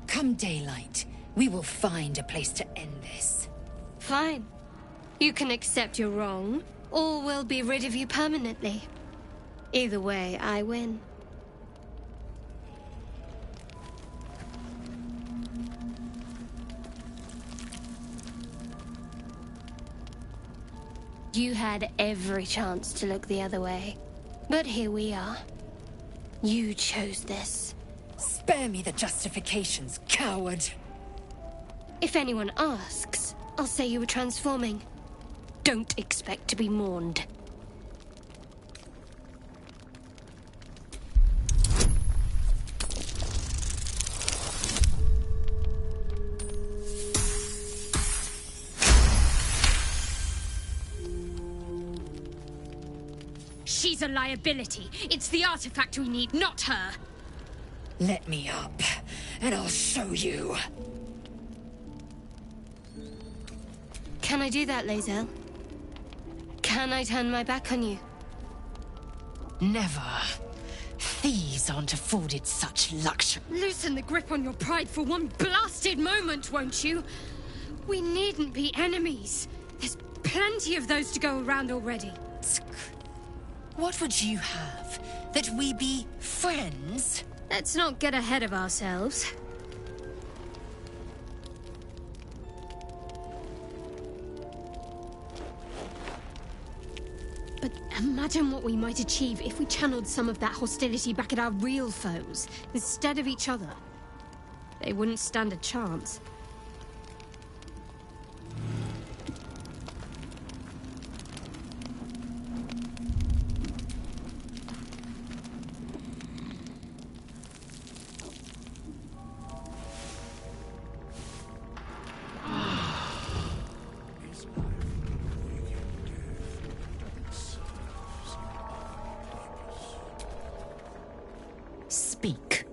S4: Come daylight, we will find a place to end this.
S5: Fine. You can accept you're wrong, or we'll be rid of you permanently. Either way, I win. You had every chance to look the other way. But here we are. You chose this.
S4: Spare me the justifications, coward.
S5: If anyone asks, I'll say you were transforming. Don't expect to be mourned. She's a liability. It's the artifact we need, not her.
S4: Let me up, and I'll show you.
S5: Can I do that, Lae'zel? Can I turn my back on you?
S4: Never. Thieves aren't afforded such luxury.
S5: Loosen the grip on your pride for one blasted moment, won't you? We needn't be enemies. There's plenty of those to go around already.
S4: What would you have? That we be friends?
S5: Let's not get ahead of ourselves. But imagine what we might achieve if we channeled some of that hostility back at our real foes, instead of each other. They wouldn't stand a chance.
S4: Speak.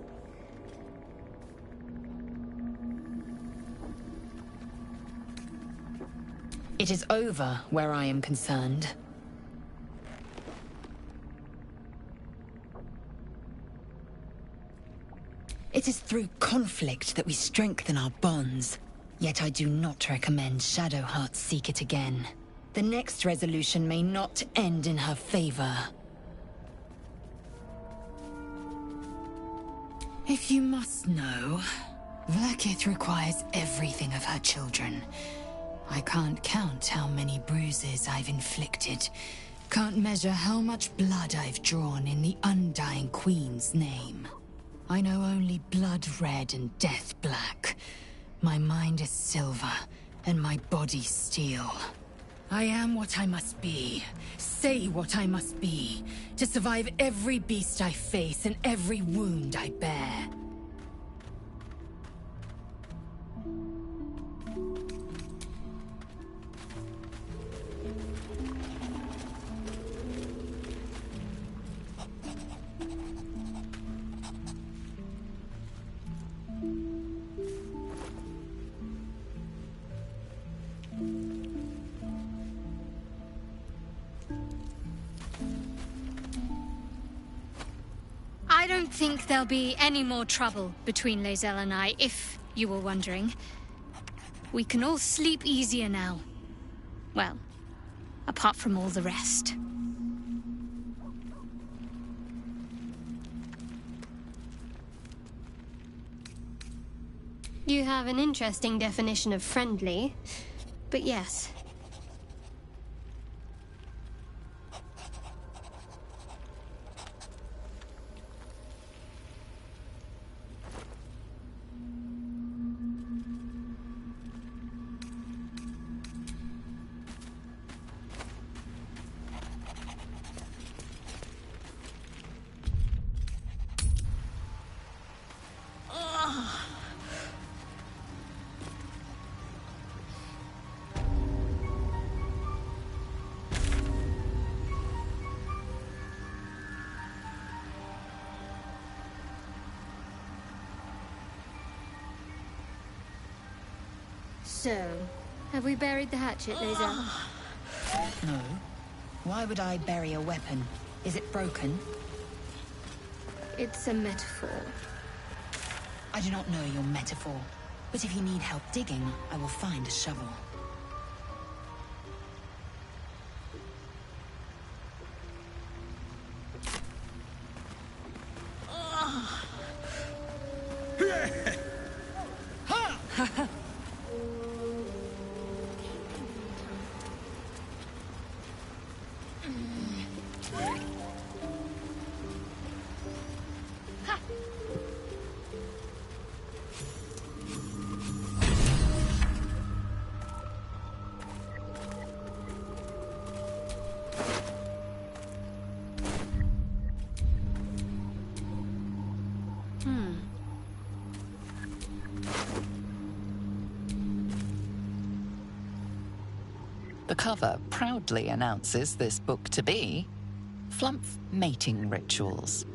S4: It is over where I am concerned. It is through conflict that we strengthen our bonds. Yet I do not recommend Shadowheart seek it again. The next resolution may not end in her favor. If you must know, Vlaakith requires everything of her children. I can't count how many bruises I've inflicted. Can't measure how much blood I've drawn in the Undying Queen's name. I know only blood red and death black. My mind is silver, and my body steel. I am what I must be, say what I must be, to survive every beast I face and every wound I bear.
S5: I don't think there'll be any more trouble between Lae'zel and I, if you were wondering. We can all sleep easier now. Well, apart from all the rest.
S12: You have an interesting definition of friendly, but yes. So, have we buried the hatchet, Laser?
S13: No. Why would I bury a weapon? Is it broken?
S12: It's a metaphor.
S13: I do not know your metaphor, but if you need help digging, I will find a shovel.
S3: The cover proudly announces this book to be Flumph Mating Rituals.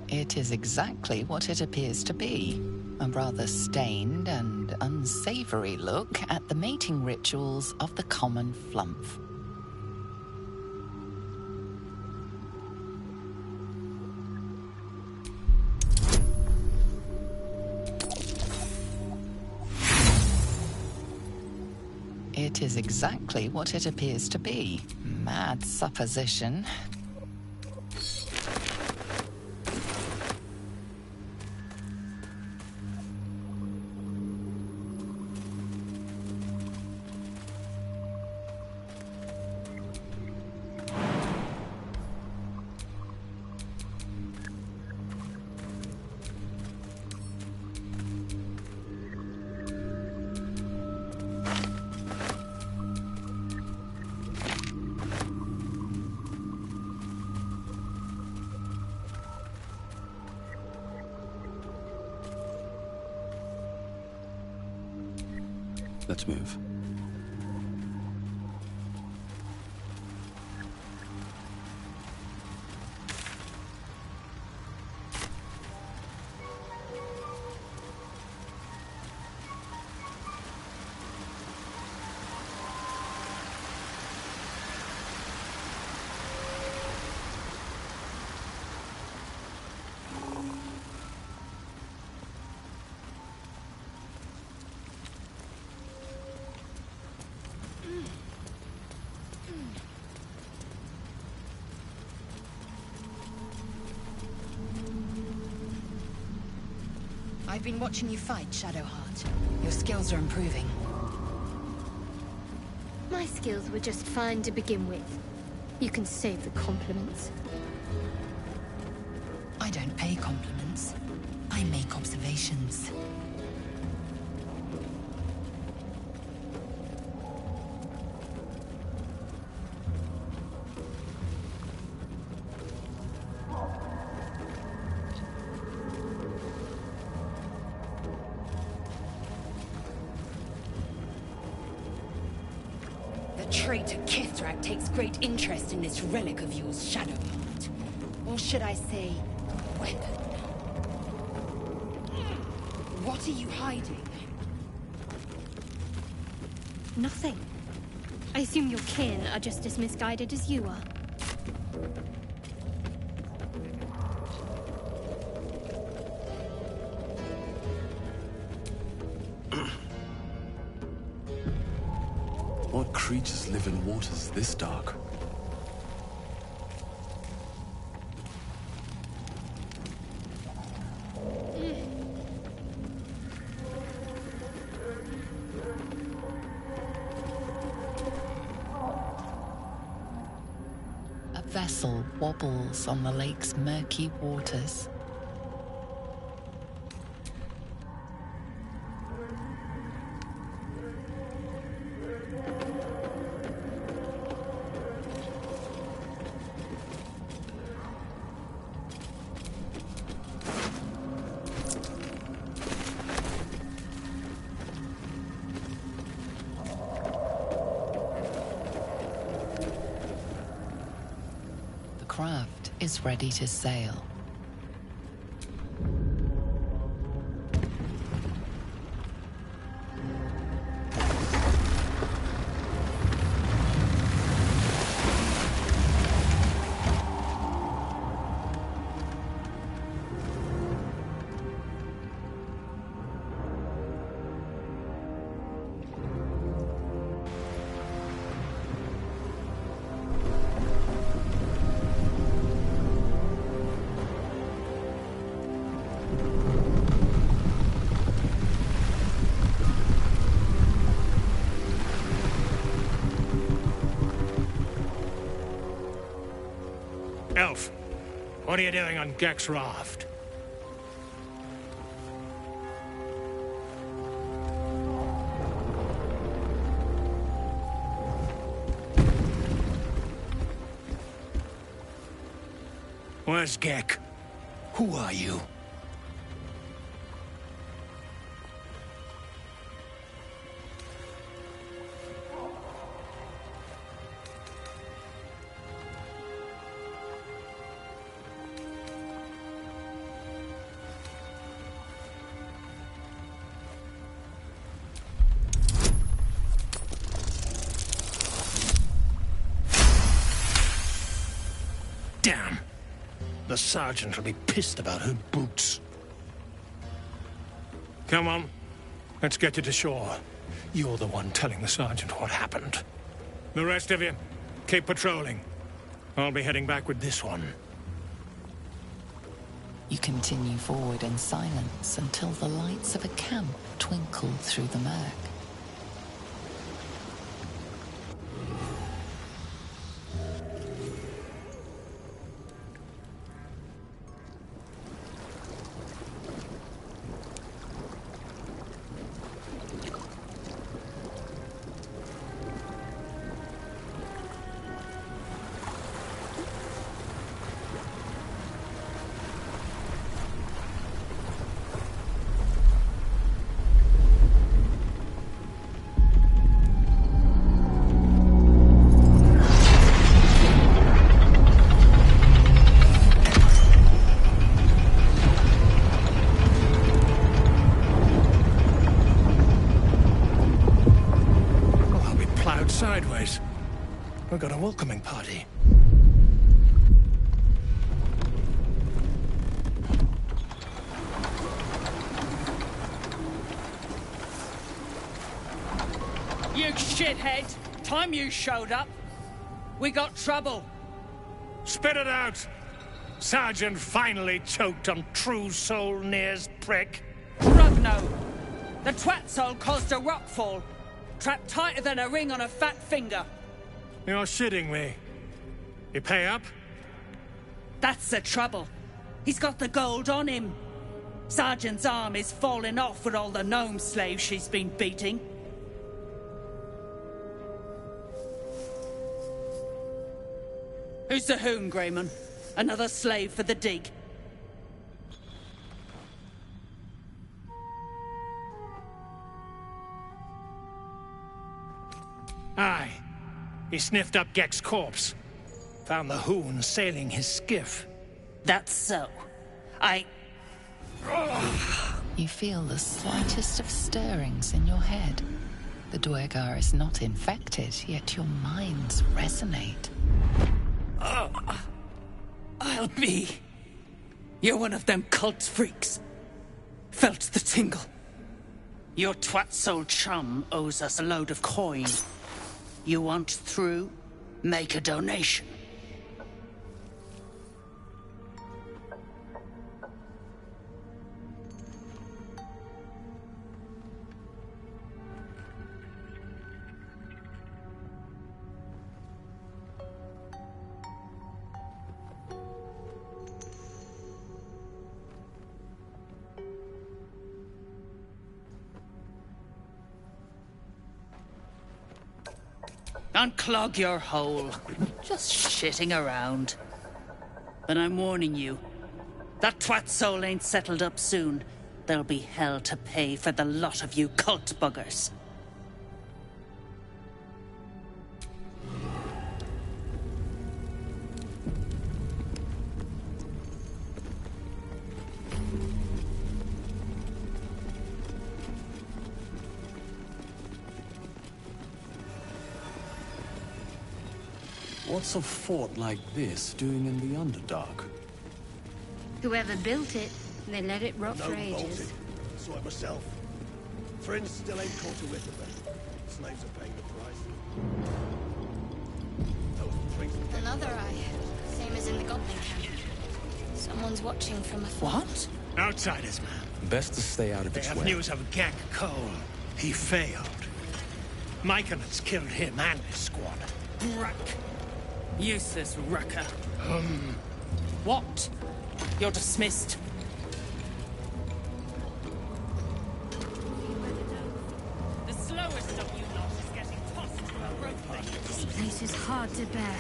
S3: It is exactly what it appears to be. A rather stained and unsavory look at the mating rituals of the common Flumph. It is exactly what it appears to be. Mad supposition.
S6: Let's move.
S13: I've been watching you fight, Shadowheart. Your skills are improving.
S12: My skills were just fine to begin with. You can save the compliments.
S13: I don't pay compliments. I make observations.
S4: The traitor Kithrak takes great interest in this relic of yours, Shadowheart. Or should I say, weapon? What are you hiding?
S12: Nothing. I assume your kin are just as misguided as you are.
S6: creatures live in waters this dark?
S3: A vessel wobbles on the lake's murky waters. The craft is ready to sail.
S14: Elf, what are you doing on Gek's raft? Where's Gek? Who are you? Damn. The sergeant will be pissed about her boots. Come on. Let's get you to shore. You're the one telling the sergeant what happened. The rest of you, keep patrolling. I'll be heading back with this one.
S3: You continue forward in silence until the lights of a camp twinkle through the murk.
S14: Sideways. We've got a welcoming party.
S15: You shithead! Time you showed up, we got trouble.
S14: Spit it out! Sergeant finally choked on True Soul Near's prick.
S15: Rugno! The twat soul caused a rockfall. Trapped tighter than a ring on a fat finger.
S14: You're shitting me. You pay up?
S15: That's the trouble. He's got the gold on him. Sergeant's arm is falling off with all the gnome slaves she's been beating. Who's the hoon, Greyman? Another slave for the dig?
S14: Aye. He sniffed up Gek's corpse. Found the hoon sailing his skiff.
S15: That's so.
S3: You feel the slightest of stirrings in your head. The Duergar is not infected, yet your minds resonate.
S15: I'll be. You're one of them cult freaks. Felt the tingle. Your twat soul chum owes us a load of coin. You want through? Make a donation. Unclog your hole. Just shitting around. But I'm warning you. That twat soul ain't settled up soon. There'll be hell to pay for the lot of you cult buggers.
S11: What's a fort like this doing in the Underdark?
S12: Whoever built it, they let it rot for ages.
S16: Bolted. Saw it myself. Friends still ain't caught a whiff of it. Slaves are paying the price. Those drinks will get
S12: Another eye. Same as in the Goblin camp. Someone's watching from afar.
S15: What?
S14: Outsiders, man.
S11: Best to stay out of
S14: They
S11: its
S14: have
S11: way.
S14: news of Gek Cole. He failed. Myconid's killed him and his squad.
S15: Ruck. Useless rucker. What? You're dismissed. The slowest of you lot is getting tossed to a rope.
S12: This place is hard to bear.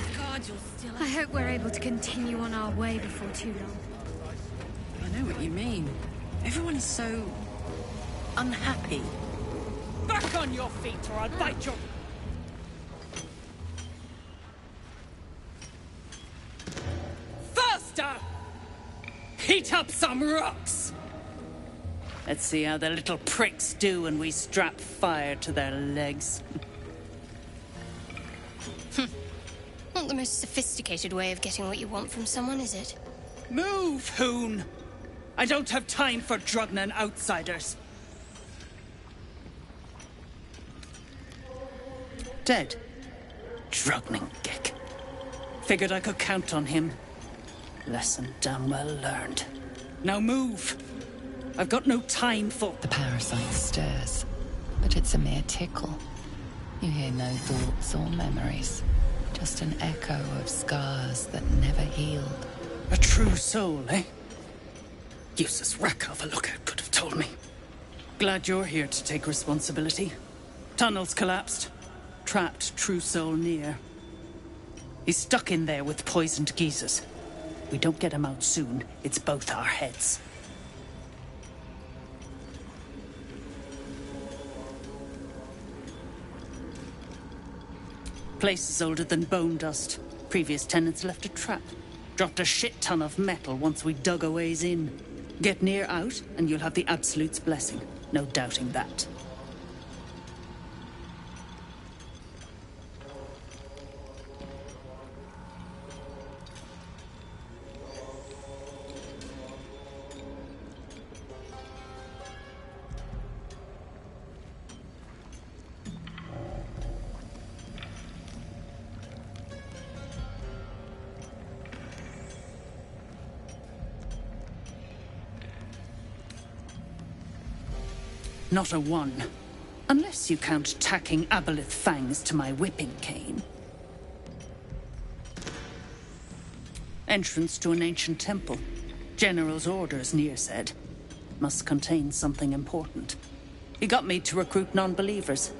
S12: I hope we're able to continue on our way before too long.
S8: I know what you mean. Everyone is so unhappy.
S15: Back on your feet or I'll bite your... Faster! Heat up some rocks! Let's see how the little pricks do when we strap fire to their legs.
S12: Not the most sophisticated way of getting what you want from someone, is it?
S15: Move, Hoon! I don't have time for Drugnan outsiders. Dead. Drugnan Gek. Figured I could count on him. Lesson damn well learned. Now move! I've got no time for...
S3: The parasite stirs, but it's a mere tickle. You hear no thoughts or memories, just an echo of scars that never healed.
S15: A true soul, eh? Useless wreck of a lookout could have told me. Glad you're here to take responsibility. Tunnel's collapsed. Trapped true soul near. He's stuck in there with poisoned geezers. We don't get him out soon, it's both our heads. Place is older than bone dust. Previous tenants left a trap. Dropped a shit ton of metal once we dug a ways in. Get near out, and you'll have the Absolute's blessing. No doubting that. Not a one. Unless you count tacking aboleth fangs to my whipping cane. Entrance to an ancient temple. General's orders, Nier said. Must contain something important. He got me to recruit non-believers.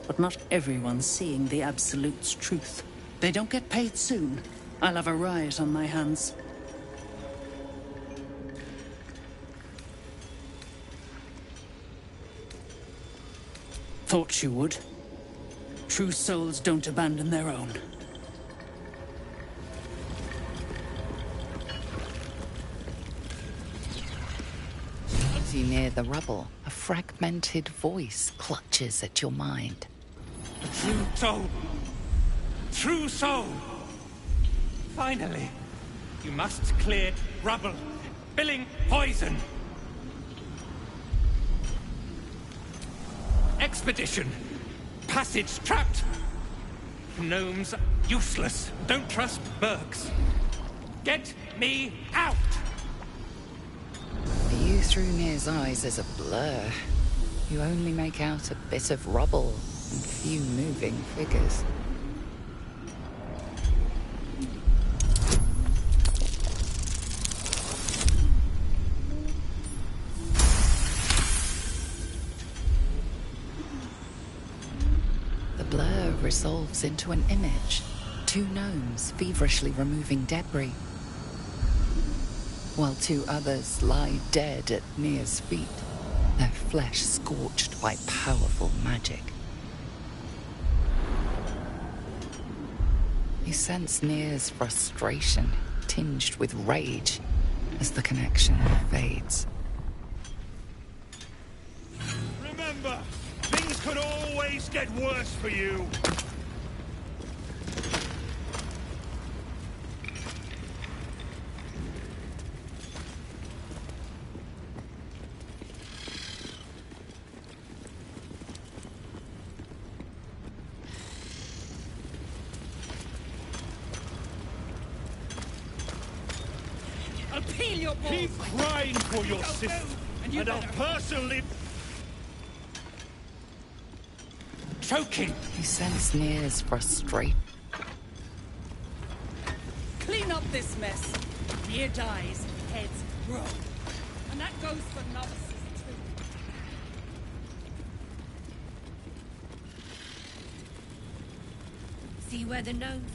S15: But not everyone's seeing the Absolute's truth. They don't get paid soon. I'll have a riot on my hands. Thought you would. True souls don't abandon their own.
S3: As you near the rubble, a fragmented voice clutches at your mind.
S14: True soul! True soul! Finally! You must clear rubble, billing poison! Expedition! Passage trapped!
S17: gnomes. Useless. Don't trust Burks. Get me out!
S3: The view through Nir's eyes is a blur. You only make out a bit of rubble and few moving figures. The blur resolves into an image. Two gnomes feverishly removing debris, while two others lie dead at Nir's feet, their flesh scorched by powerful magic. You sense Nir's frustration, tinged with rage, as the connection fades.
S17: Remember, things could always get worse for you.
S15: Appeal your balls.
S17: Keep crying for your sister, and I'll personally... Choking!
S3: You sense Nir's frustration.
S15: Clean up this mess. Near dies, heads grow. And that goes for novices too.
S12: See where the gnomes...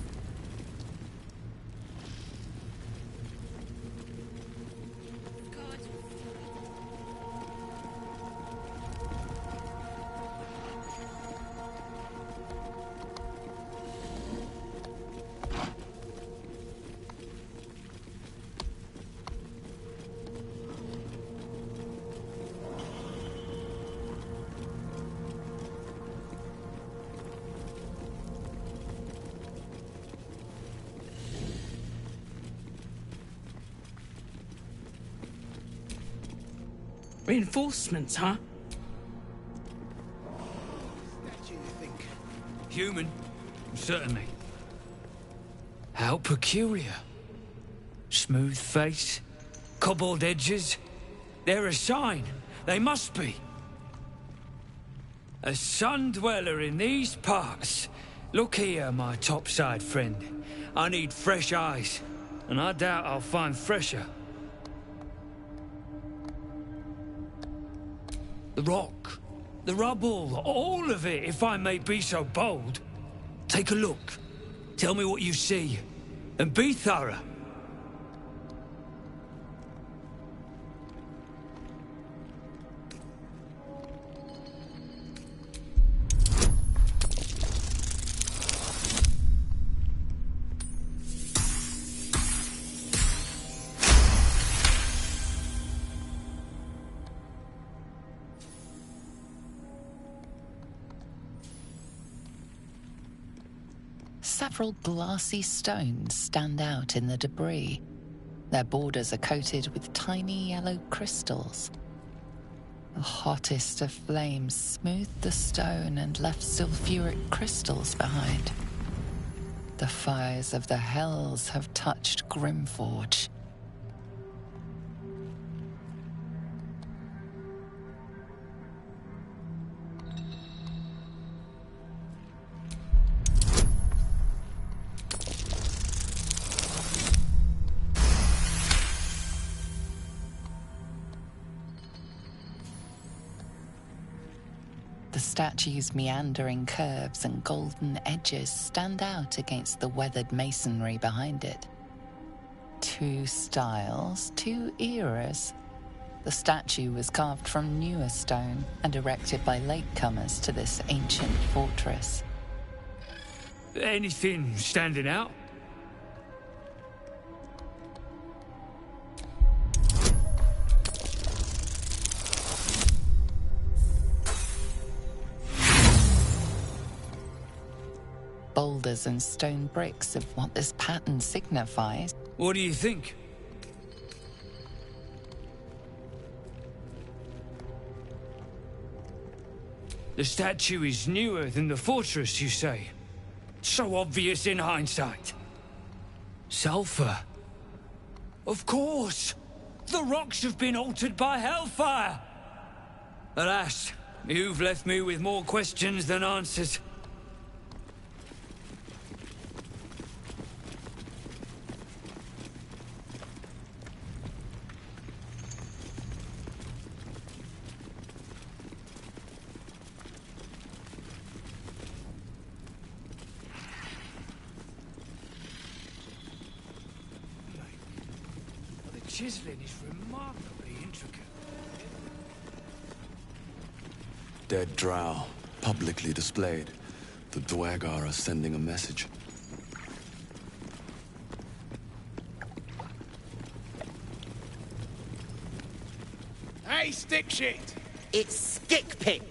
S15: Reinforcements, huh?
S16: Statue, you think?
S9: Human, certainly. How peculiar. Smooth face, cobbled edges. They're a sign. They must be. A sun dweller in these parts. Look here, my topside friend. I need fresh eyes, and I doubt I'll find fresher. The rock, the rubble, all of it, if I may be so bold. Take a look. Tell me what you see, and be thorough.
S3: Several glassy stones stand out in the debris. Their borders are coated with tiny yellow crystals. The hottest of flames smoothed the stone and left sulfuric crystals behind. The fires of the hells have touched Grimforge. The statue's meandering curves and golden edges stand out against the weathered masonry behind it. Two styles, two eras. The statue was carved from newer stone and erected by latecomers to this ancient fortress.
S9: Anything standing out?
S3: Boulders and stone bricks of what this pattern signifies.
S9: What do you think? The statue is newer than the fortress, you say? So obvious in hindsight. Sulfur. Of course! The rocks have been altered by hellfire! Alas, you've left me with more questions than answers. Chiseling is remarkably intricate.
S6: Dead drow, publicly displayed. The Dwagar are sending a message.
S18: Hey, stick shit!
S19: It's stick pit,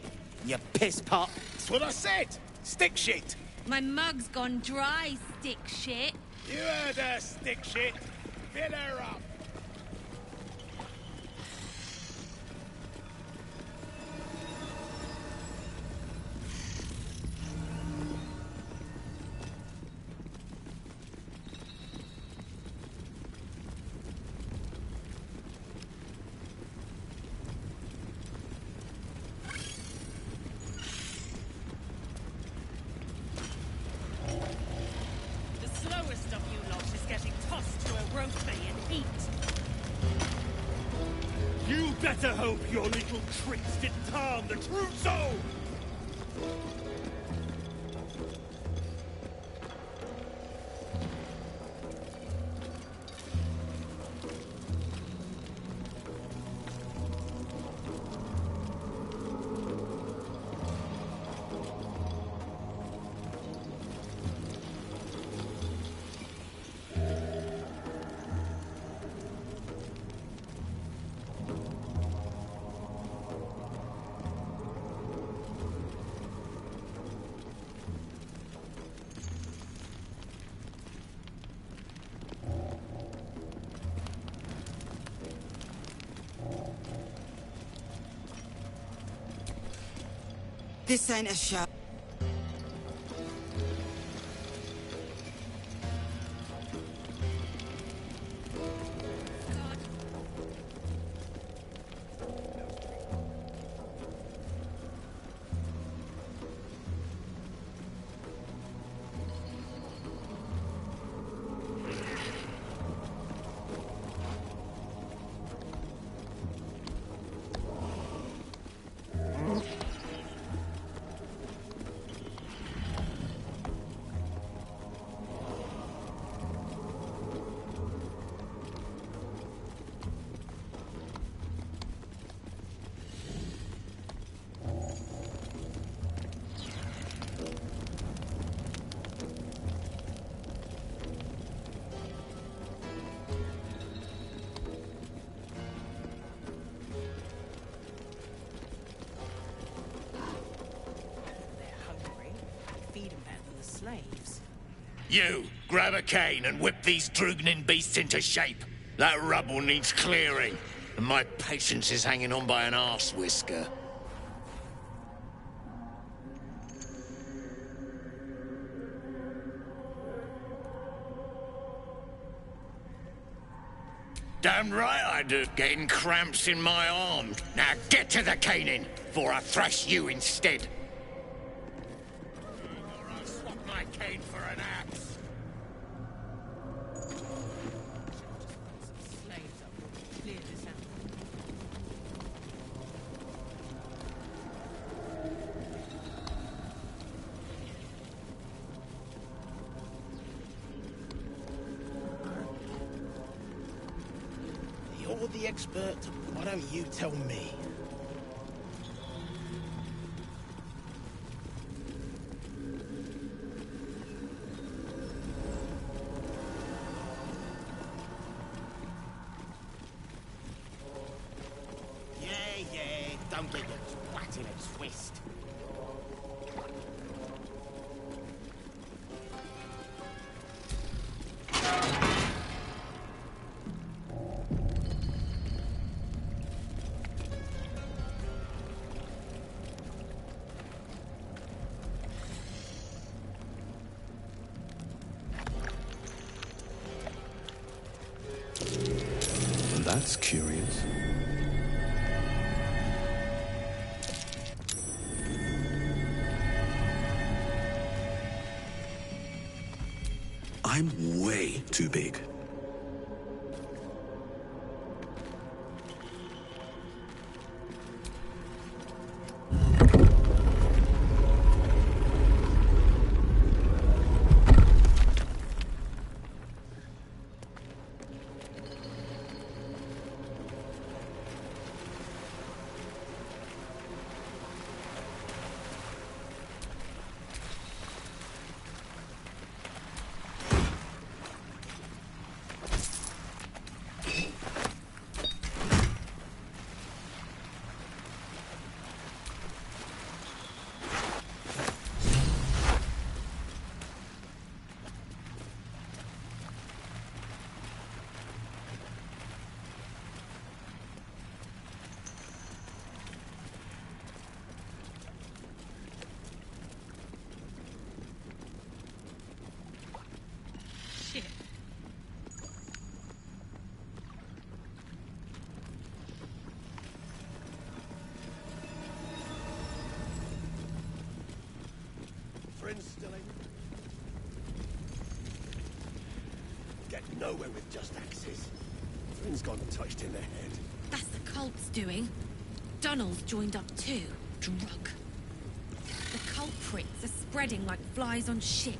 S19: you piss pot.
S18: That's what I said! Stick shit!
S12: My mug's gone dry, stick shit.
S18: You heard her, stick shit! Fill her up!
S17: Better hope your little tricks didn't harm the true soul!
S19: This ain't a show.
S20: You, grab a cane and whip these Drugnin beasts into shape. That rubble needs clearing, and my patience is hanging on by an arse whisker. Damn right I do. Getting cramps in my arms. Now get to the caning, before I thrash you instead. Or I'll swap my cane for an axe.
S18: You're the expert. Why don't you tell me? Yeah, don't get your twat in a twist.
S6: That's curious. I'm way too big.
S16: Still ain't. Get nowhere with just axes. Friend's gone touched in the head.
S12: That's the cult's doing. Dunnell's joined up too. Drug. The culprits are spreading like flies on shit.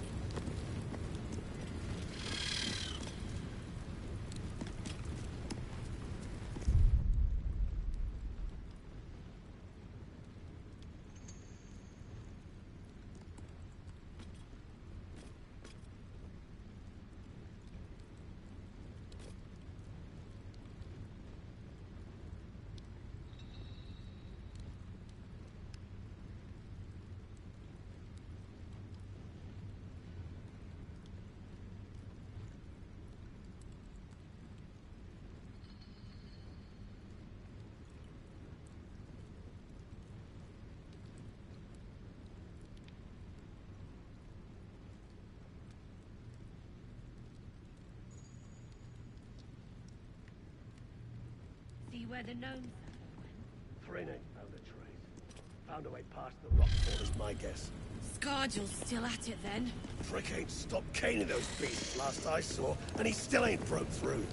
S12: See where the gnomes went?
S16: Thrin ain't found a trace. Found a way past the rock fall is my guess.
S12: Scargill's still at it then.
S16: Frick ain't stopped caning those beasts last I saw, and he still ain't broke through.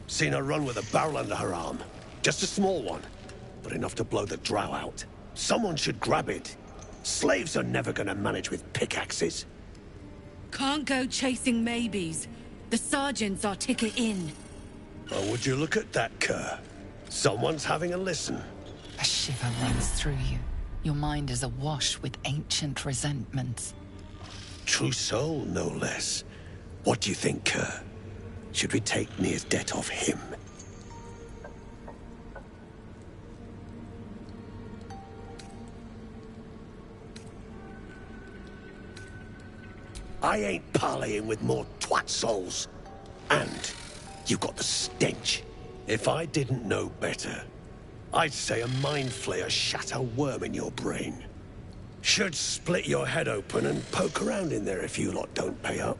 S16: Seen her run with a barrel under her arm. Just a small one, but enough to blow the drow out. Someone should grab it. Slaves are never gonna manage with pickaxes.
S12: Can't go chasing maybes. The sergeant's our ticket in.
S16: Oh, would you look at that, Kerr? Someone's having a listen.
S3: A shiver runs through you. Your mind is awash with ancient resentments.
S16: True soul, no less. What do you think, Kerr? Should we take Nir's debt off him? I ain't parleying with more twat souls. And you've got the stench. If I didn't know better, I'd say a mind flayer shat a worm in your brain. Should split your head open and poke around in there if you lot don't pay up.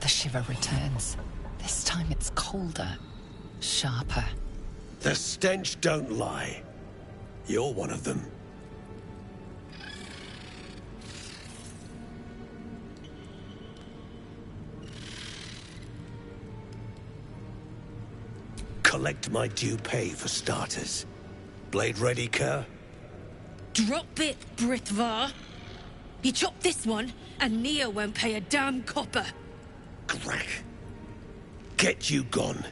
S3: The shiver returns. This time it's colder, sharper.
S16: The stench don't lie. You're one of them. Collect my due pay for starters. Blade ready, Kerr?
S12: Drop it, Britvar. You chop this one, and Nia won't pay a damn copper.
S16: Crack. Get you gone,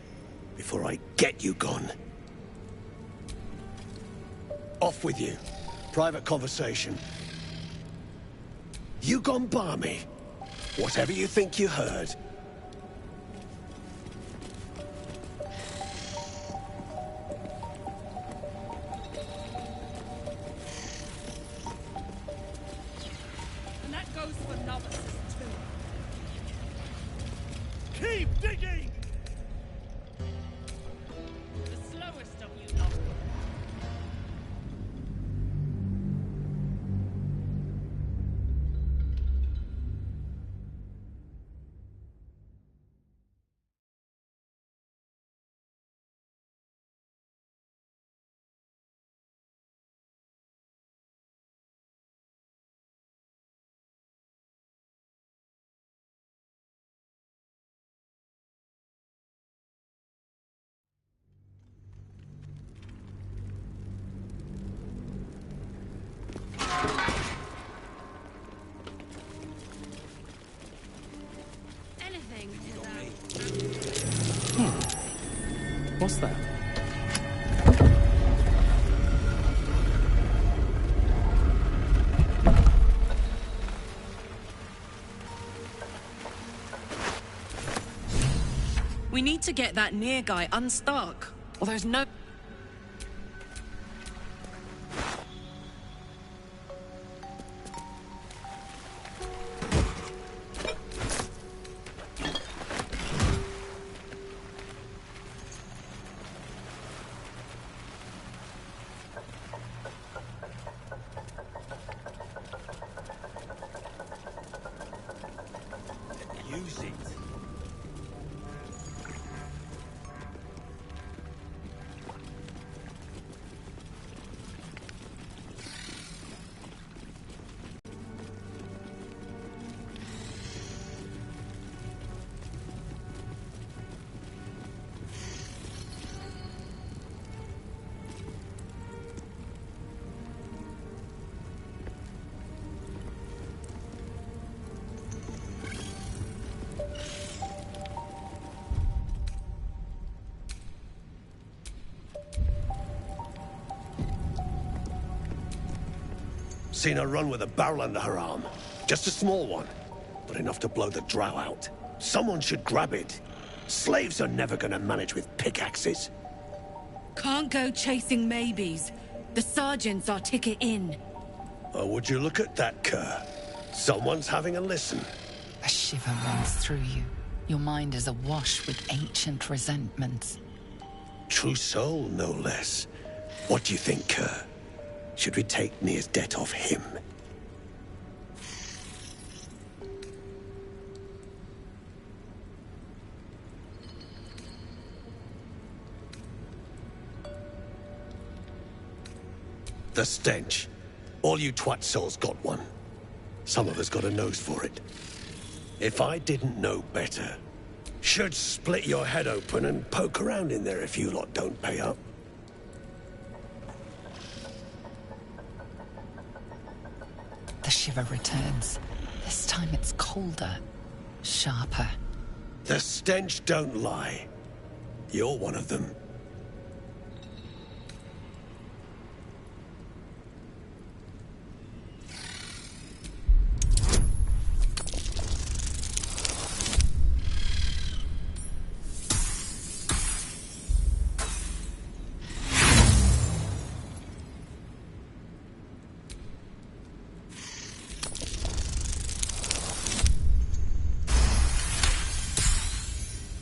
S16: before I get you gone. Off with you. Private conversation. You gone barmy? Whatever you think you heard.
S15: And that goes for novices, too.
S16: Keep digging!
S15: The slowest of you lot. What's that?
S8: We need to get that near guy unstuck, or there's no...
S16: Use it. Seen her run with a barrel under her arm. Just a small one, but enough to blow the drow out. Someone should grab it. Slaves are never gonna manage with pickaxes.
S12: Can't go chasing maybes. The sergeants are ticket in.
S16: Oh, would you look at that, Kerr? Someone's having a listen.
S3: A shiver runs through you. Your mind is awash with ancient resentments.
S16: True soul, no less. What do you think, Kerr? Should we take Nir's debt off him? The stench. All you twat souls got one. Some of us got a nose for it. If I didn't know better, should split your head open and poke around in there if you lot don't pay up.
S3: The shiver returns. This time it's colder, sharper.
S16: The stench don't lie. You're one of them.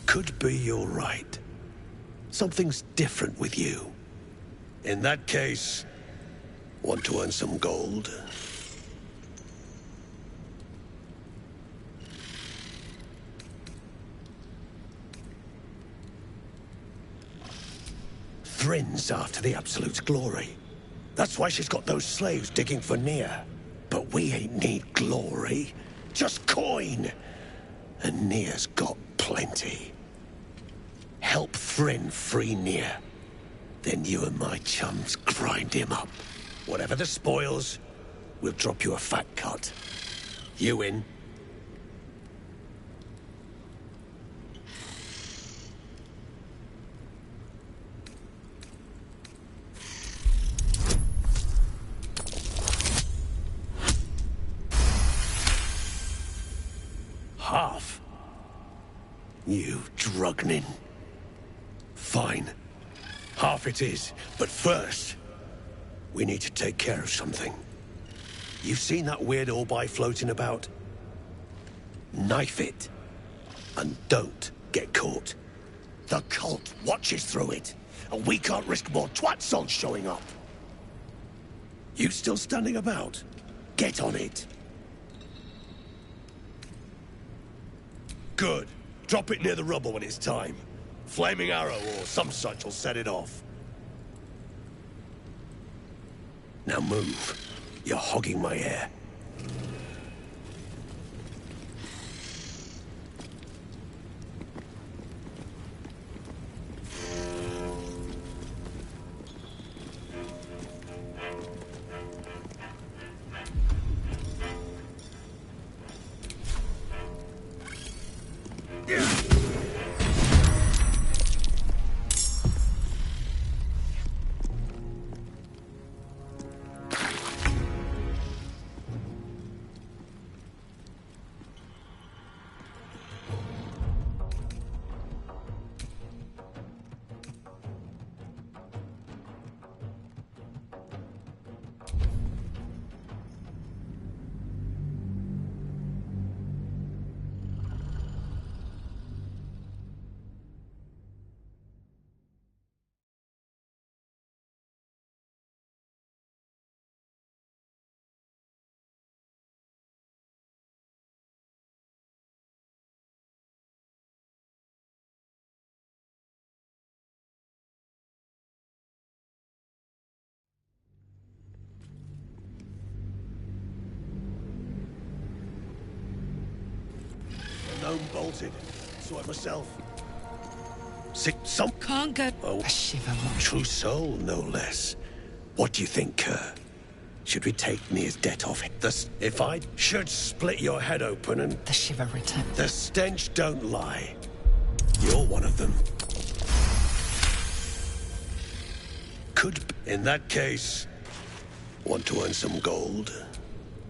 S16: Could be you're right. Something's different with you. In that case, want to earn some gold? Thrin's after the Absolute's glory. That's why she's got those slaves digging for Nir. But we ain't need glory, just coin. And Nir's got plenty. Help Thrin free Nir. Then you and my chums grind him up. Whatever the spoils, we'll drop you a fat cut. You in? Half. You drugnin. Fine. Half it is. But first, we need to take care of something. You've seen that weird orbi floating about? Knife it. And don't get caught. The cult watches through it. And we can't risk more twat souls showing up. You still standing about? Get on it. Good. Drop it near the rubble when it's time. Flaming arrow or some such will set it off. Now move. You're hogging my air. bolted. Saw it myself. Some
S15: can't go.
S16: Oh,
S3: a shiver.
S16: True soul, no less. What do you think, Kerr? Should we take Nia's debt off it? If I should split your head open and...
S3: The shiver returned.
S16: The stench don't lie. You're one of them. In that case, want to earn some gold?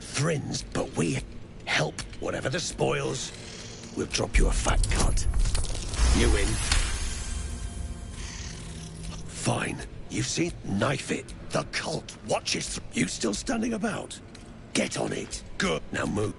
S16: Thrins, but we help. Whatever the spoils, we'll drop you a fat cut. You in? Fine. You've seen Knife It. The cult watches. You still standing about? Get on it. Good. Now move.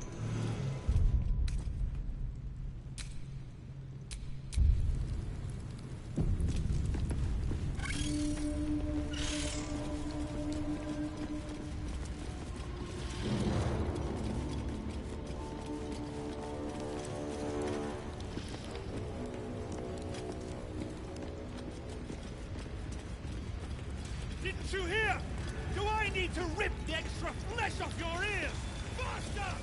S17: Didn't you hear? Do I need to rip the extra flesh off your ears? Faster!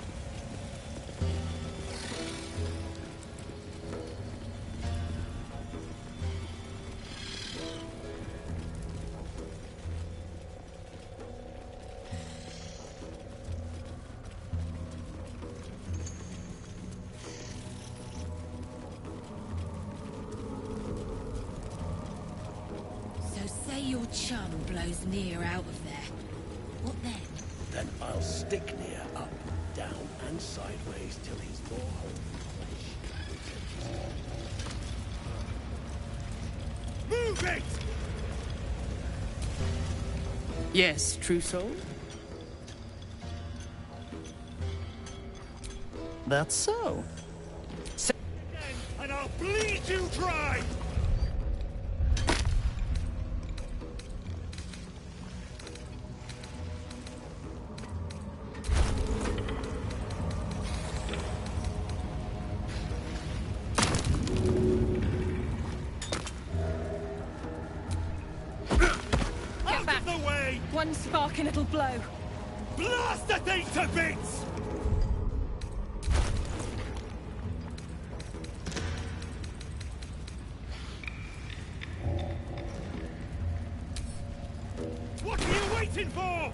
S12: Say your chum blows Nia out of there. What then?
S16: Then I'll stick Nia up, down, and sideways till he's more whole flesh.
S17: Move it!
S15: Yes, true soul? That's so.
S17: And I'll bleed you dry!
S8: One spark and it'll blow.
S17: Blast the thing to bits! What are you waiting for?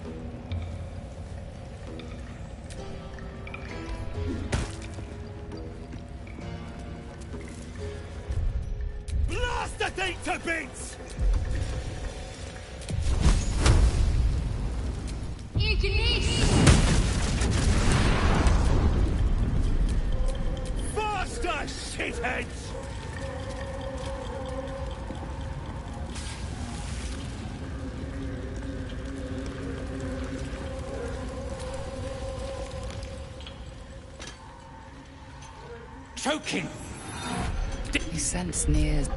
S17: Blast the thing to bits! Faster, shitheads! Choking!
S3: You sense Nia's...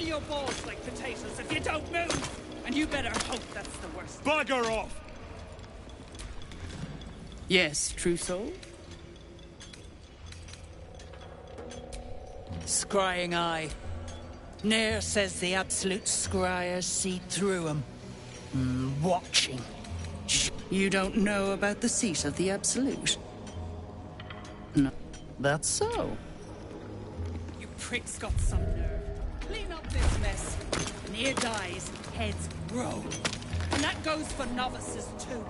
S15: Your balls like potatoes if you don't move! And you better hope that's the worst.
S17: Bugger off!
S15: Yes, true soul? Scrying eye. Nair says the absolute scryers see through him. Watching. You don't know about the seat of the absolute? No, that's so. You prick's got some nerve. Clean up this mess. Near dies, heads roll. And that goes for novices, too.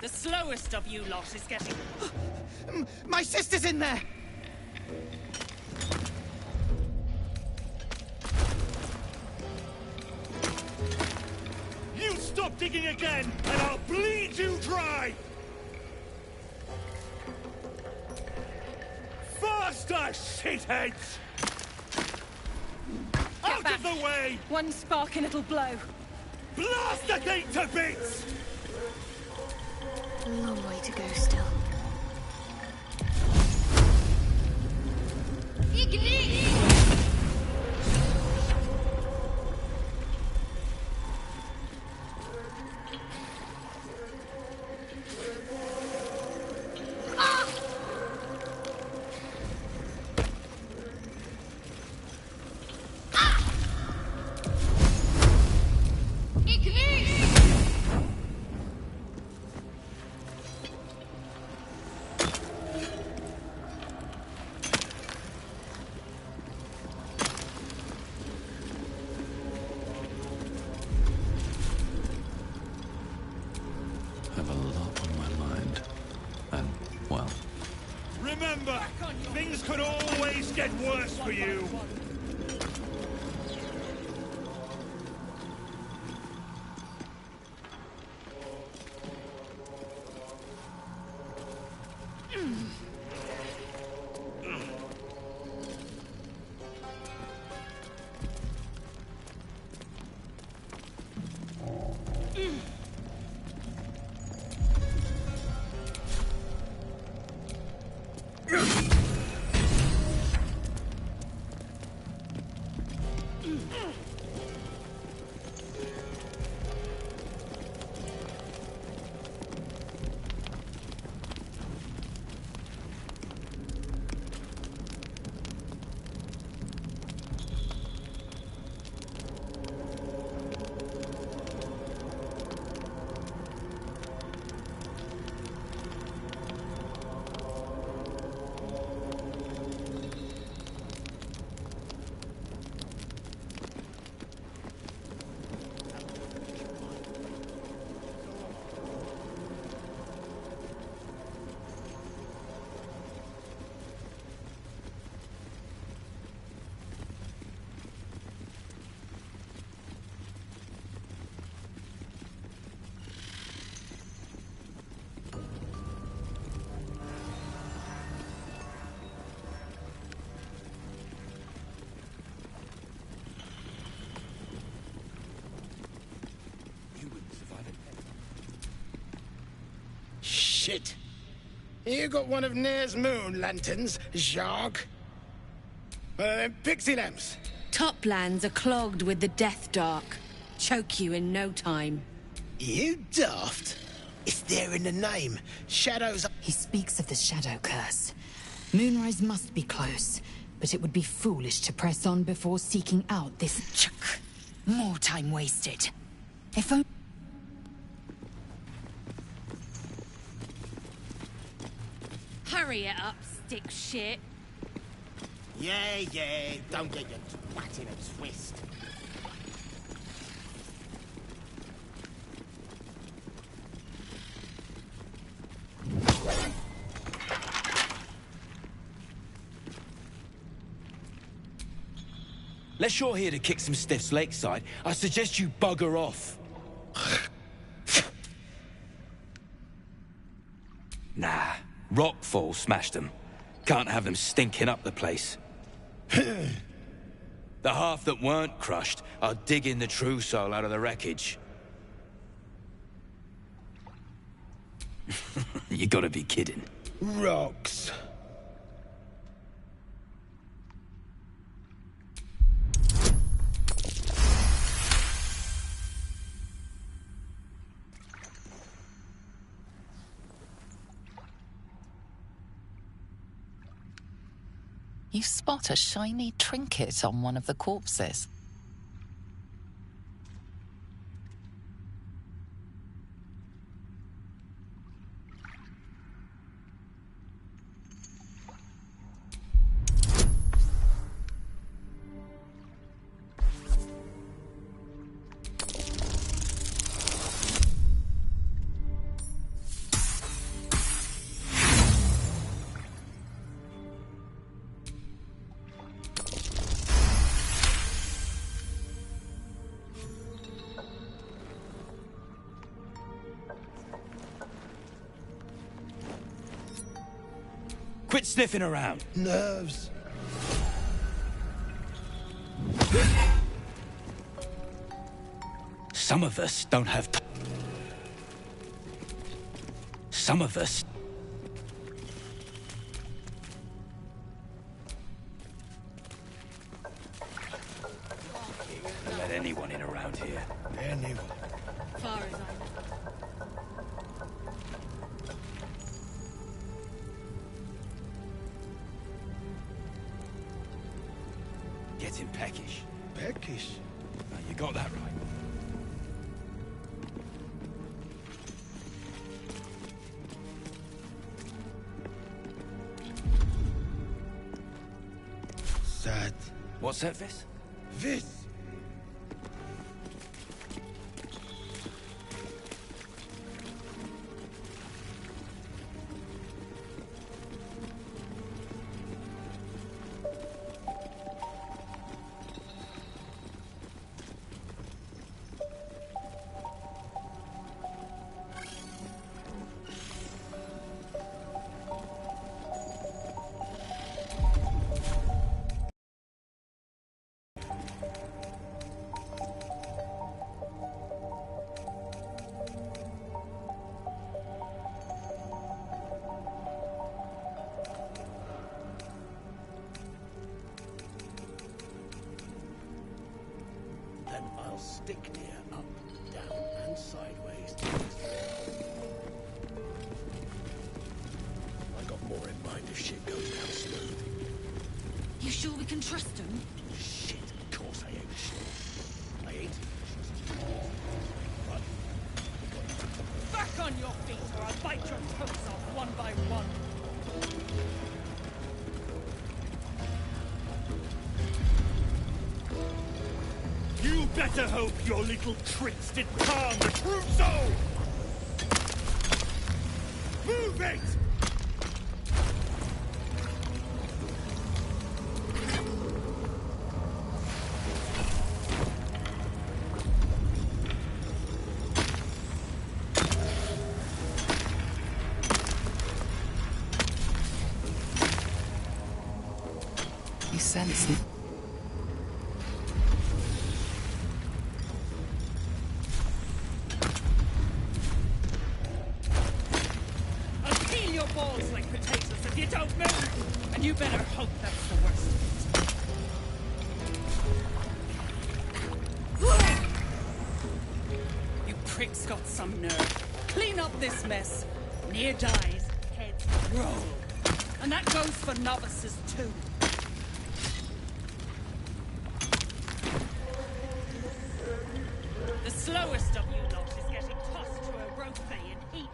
S15: The slowest of you lot is getting...
S19: My sister's in there!
S17: You stop digging again, and I'll bleed you dry! Faster, shitheads! Out of the way!
S15: One spark and it'll blow.
S17: Blast the thing to bits!
S5: A long way to go still.
S6: Have a lot on my mind. And, well,
S17: Remember, things could always get worse for you.
S18: Shit. You got one of Nair's moon lanterns, Jacques? Pixie lamps.
S12: Toplands are clogged with the death dark. Choke you in no time.
S18: You daft. It's there in the name. Shadows...
S4: He speaks of the shadow curse. Moonrise must be close, but it would be foolish to press on before seeking out this...
S13: Chuck. More time wasted. If only...
S12: Hurry it up, stick shit.
S18: Yeah, don't get your twat in a twist.
S21: Unless you're here to kick some stiffs lakeside, I suggest you bugger off. Nah, rockfall smashed them. Can't have them stinking up the place. The half that weren't crushed are digging the true soul out of the wreckage. You gotta be kidding.
S18: Rocks.
S3: You spot a shiny trinket on one of the corpses.
S21: Quit sniffing around.
S16: Nerves.
S21: Some of us don't have Some of us... Don't let anyone in around here.
S16: Anyone.
S12: Far as I know.
S21: Getting peckish.
S16: Peckish?
S21: No, you got that right.
S16: Sad.
S21: What's that, Vis?
S16: Vis! Then I'll stick near up, down, and sideways. I got more in mind if shit goes down smooth.
S12: You sure we can trust him?
S16: Shit, of course I ain't sure. I ain't.
S15: Back on your feet, or I'll bite your toes off one by one.
S17: You better hope your little tricks did calm the true soul! Move it!
S3: You sense it.
S15: I'll peel your balls like potatoes if you don't move! And you better hope that's the worst of it. You pricks got some nerve. Clean up this mess. Near dies, heads roll. And that goes for novices too. The slowest of you lot is getting tossed to a rope in heat.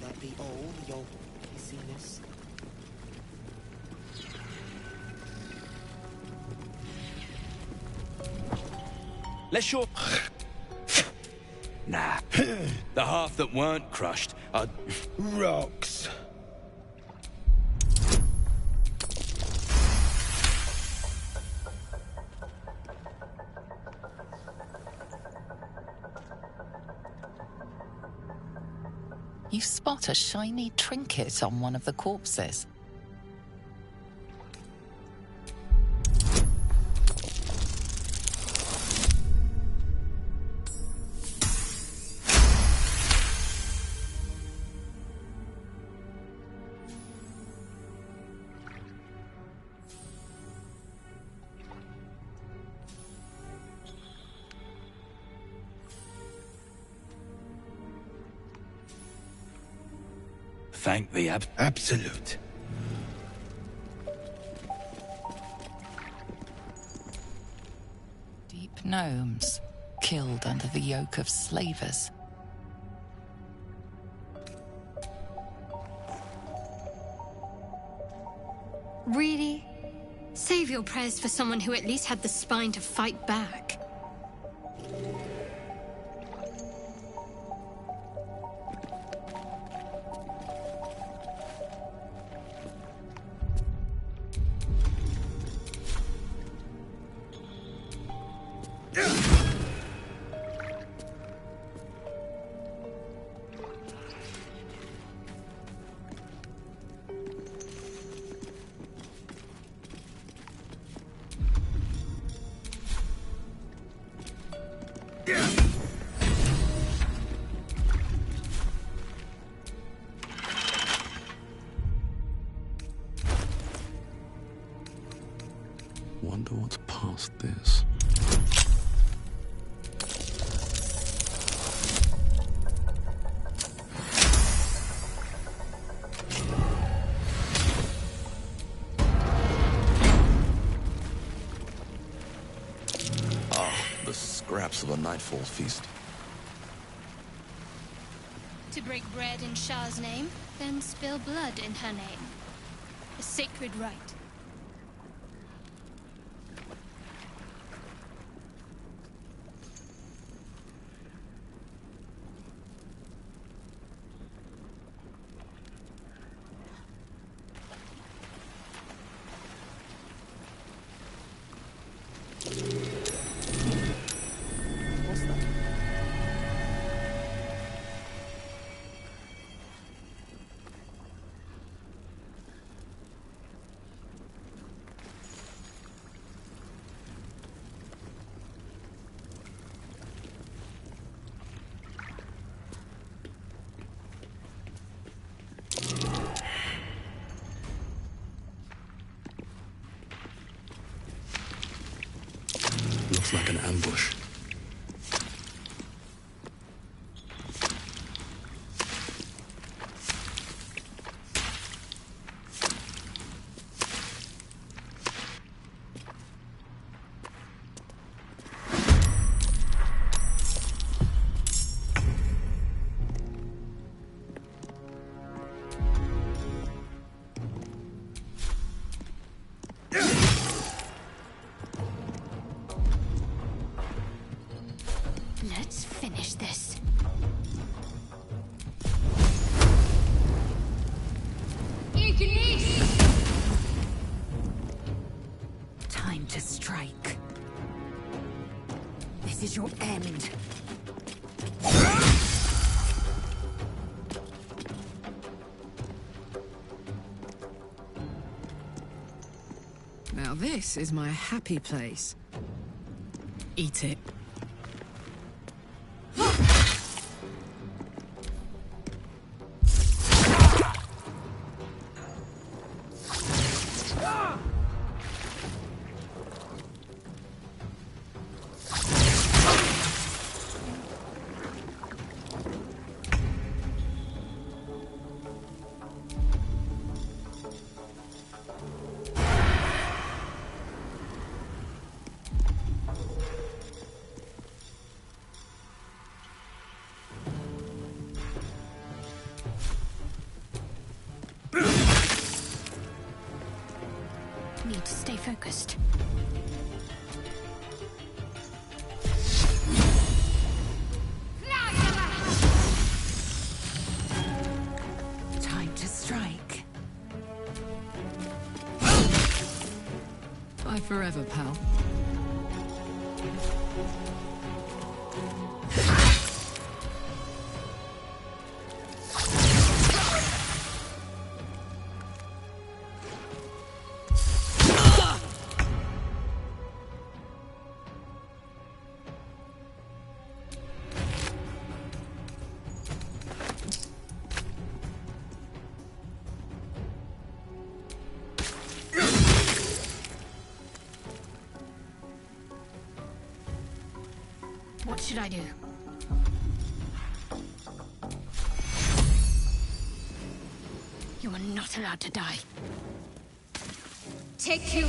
S2: That be all, your pissiness?
S21: Let's sure... Nah. The half that weren't crushed are...
S16: Rocks.
S3: You spot a shiny trinket on one of the corpses.
S21: thank the
S10: Absolute.
S3: Deep gnomes, killed under the yoke of slavers.
S5: Really? Save your prayers for someone who at least had the spine to fight back.
S6: Wonder what's past this. The scraps of a nightfall feast.
S5: To break bread in Shah's name, then spill blood in her name. A sacred rite.
S6: Looks like an ambush.
S5: Let's finish this.
S13: Time to strike. This is your end.
S8: Now this is my happy place. Eat it.
S5: Need to stay focused.
S13: Time to strike.
S8: Bye forever, pal.
S5: What should I do? You are not allowed to die. Take you.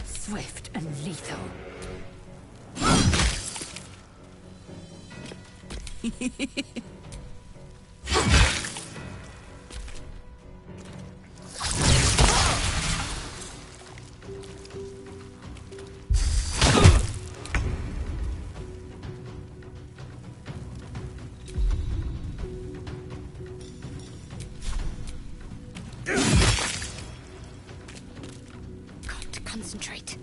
S13: Swift and lethal.
S5: Got to concentrate.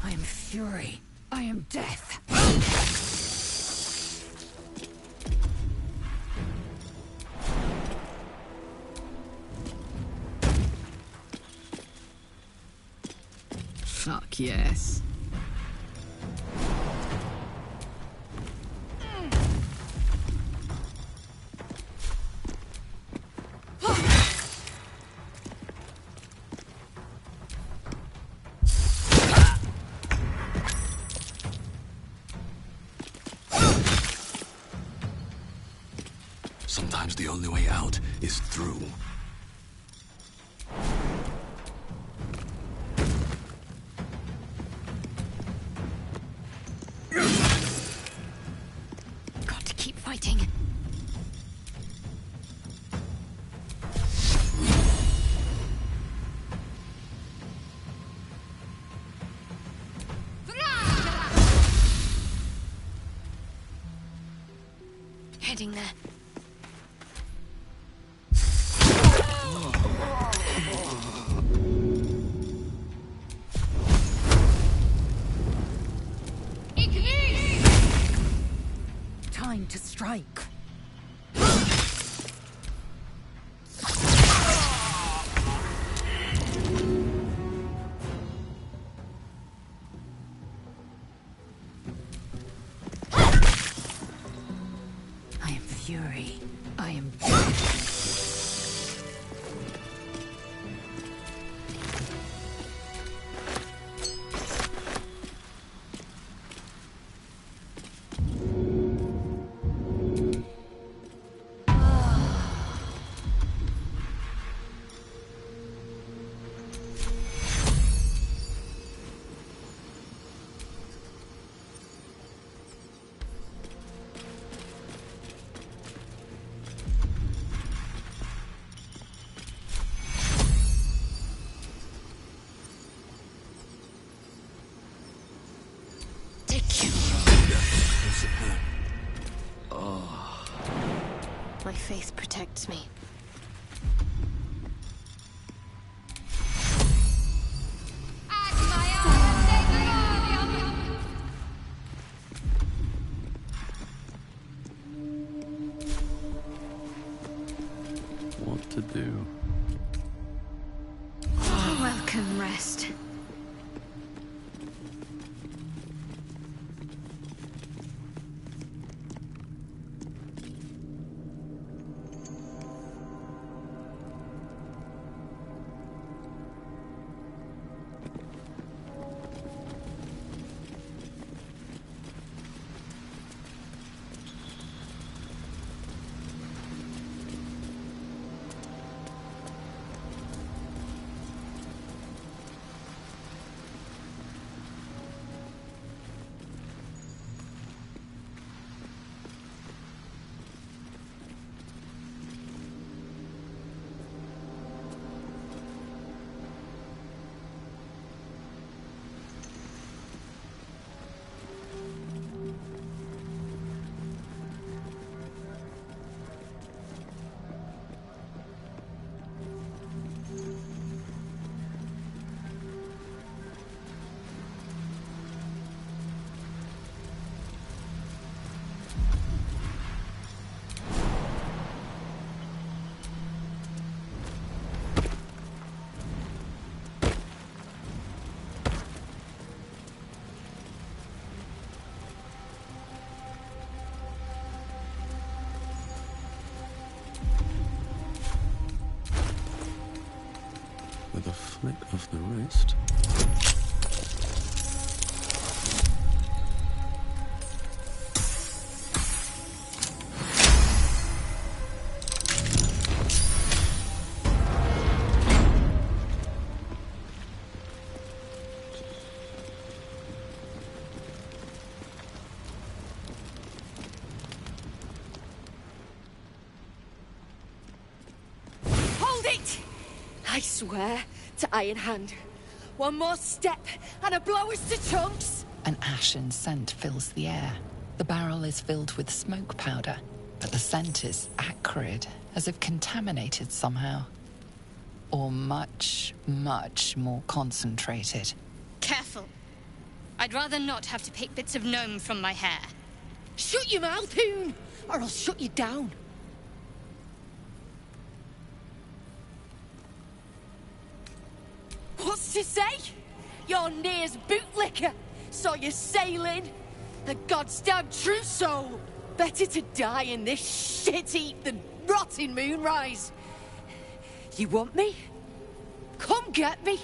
S13: I am fury. I am death.
S8: Fuck yes.
S6: Sometimes the only way out is through.
S5: Got to keep fighting. Heading there.
S13: Time to strike. I am fury. I am death.
S5: My faith protects me.
S6: What to do?
S5: Welcome, rest.
S6: with a flick of the wrist.
S1: I swear to Iron Hand. One more step, and a blow us to chunks!
S3: An ashen scent fills the air. The barrel is filled with smoke powder, but the scent is acrid, as if contaminated somehow. Or much, much more concentrated.
S5: Careful. I'd rather not have to pick bits of gnome from my hair.
S1: Shut your mouth, Hoon, or I'll shut you down. What's to say? You're Near's bootlicker. Saw you sailing. The goddamn trousseau. Better to die in this shit heap than rot in Moonrise. You want me? Come get me.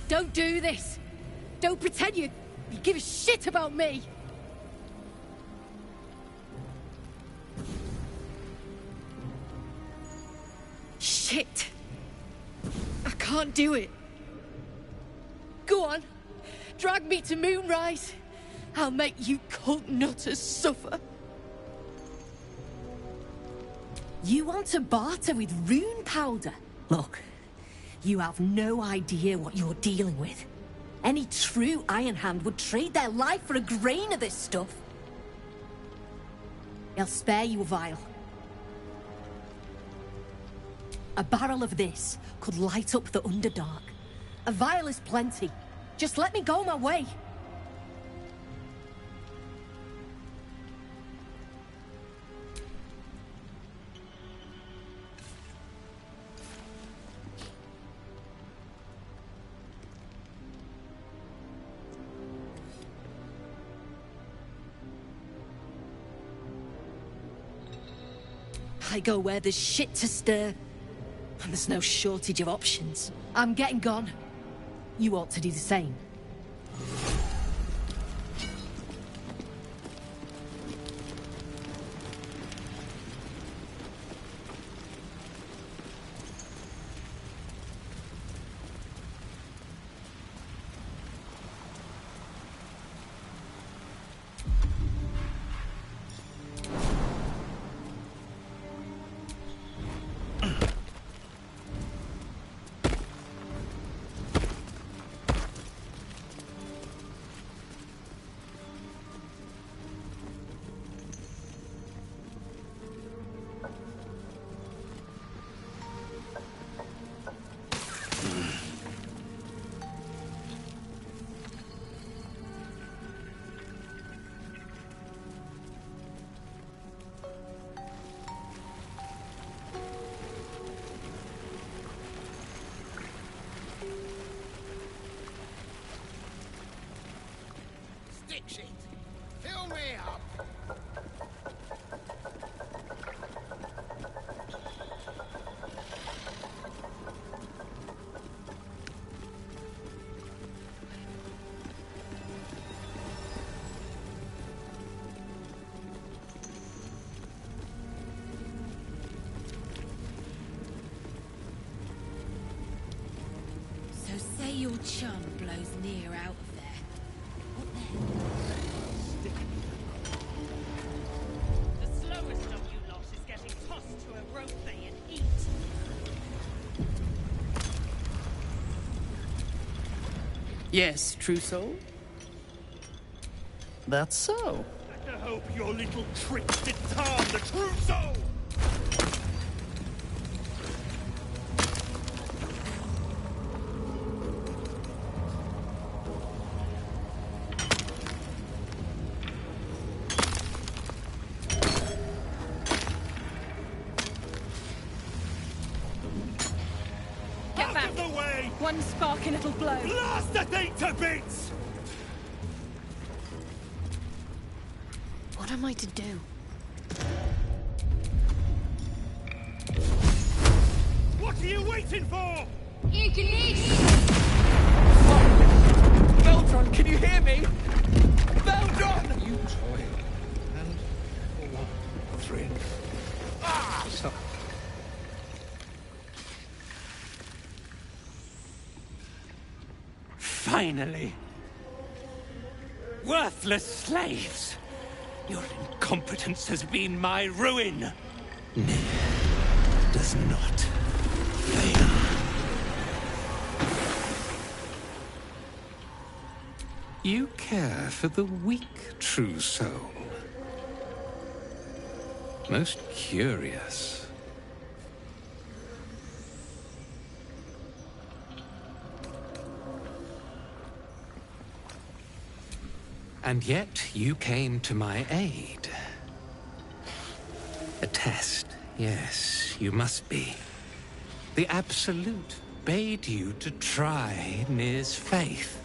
S1: Don't do this. Don't pretend you give a shit about me. Shit. I can't do it. Go on. Drag me to Moonrise. I'll make you cult nutters suffer. You want to barter with rune powder? Look. You have no idea what you're dealing with. Any true Iron Hand would trade their life for a grain of this stuff. I'll spare you a vial. A barrel of this could light up the Underdark. A vial is plenty. Just let me go my way. I go where there's shit to stir. And there's no shortage of options. I'm getting gone. You ought to do the same.
S18: Stick sheet. Fill me up.
S12: So say your chum blows Near out of there. What then?
S17: The slowest of you lot is getting tossed to a rope they and eat.
S15: Yes, true soul? That's so.
S17: I hope your little tricks didn't harm the true soul!
S5: Get back.
S17: Out of the way! me!
S8: One spark and it'll blow.
S17: Blast the thing to bits!
S1: What am I to do?
S17: What are you waiting for?
S19: Beldron, can you hear me? Beldron!
S14: You toil and Thryn. Ah! So.
S17: Finally. Worthless slaves. Your incompetence has been my ruin.
S10: Does not fail. You care for the weak, true soul. Most curious. And yet you came to my aid. A test, yes, you must be. The Absolute bade you to try Nir's faith.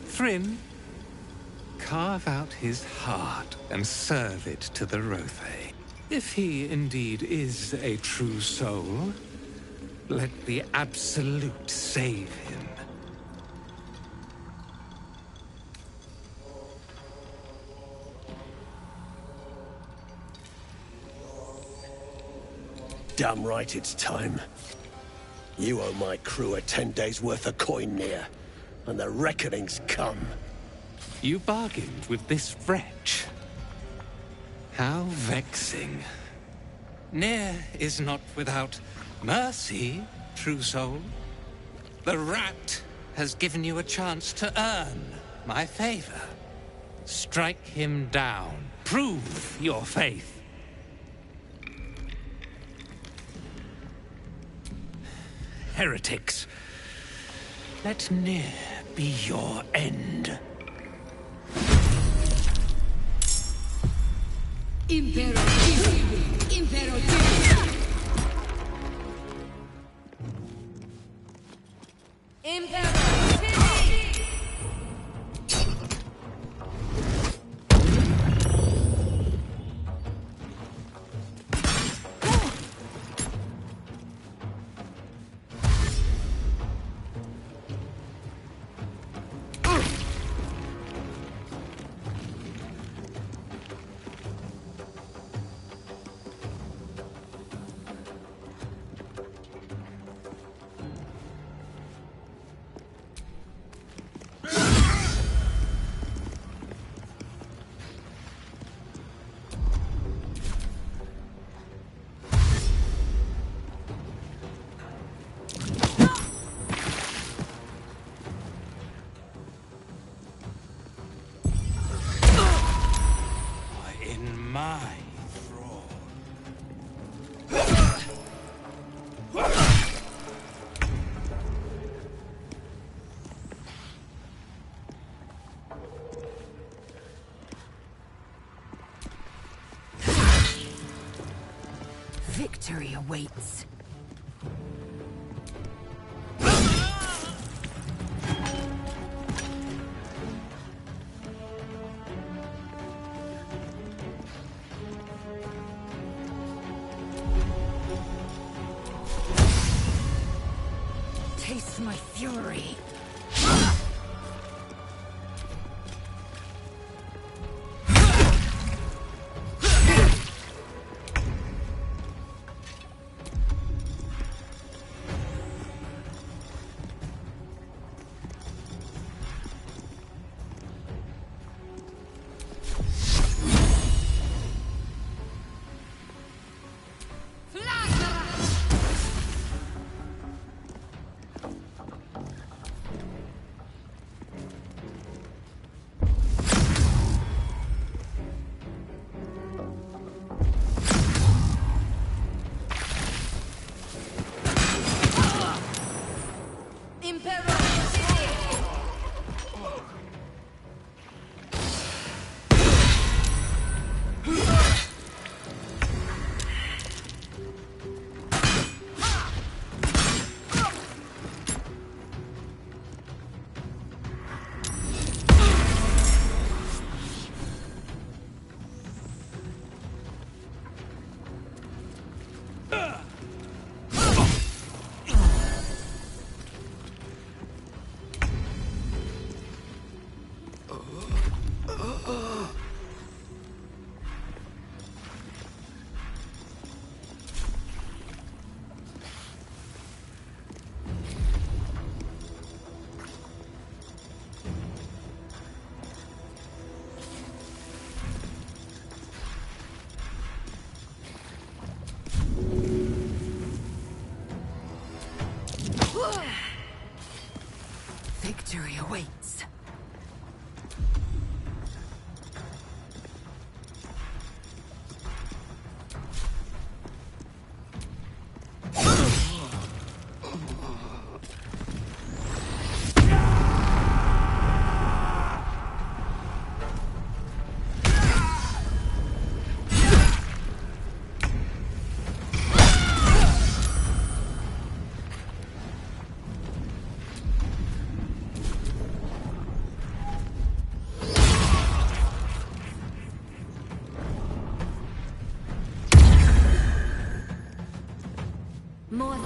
S10: Thryn, carve out his heart and serve it to the Rothe. If he indeed is a true soul, let the Absolute save him.
S16: Damn right it's time. You owe my crew a 10 days' worth of coin, Nir, and the reckoning's come.
S10: You bargained with this wretch. How vexing. Nir is not without mercy, true soul. The rat has given you a chance to earn my favor. Strike him down. Prove your faith. Heretics. Let Nir be your end.
S1: Victory awaits. Taste my fury. Victory awaits. More.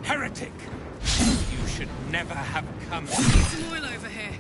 S17: Heretic! You should never have come.
S8: Need some oil over here.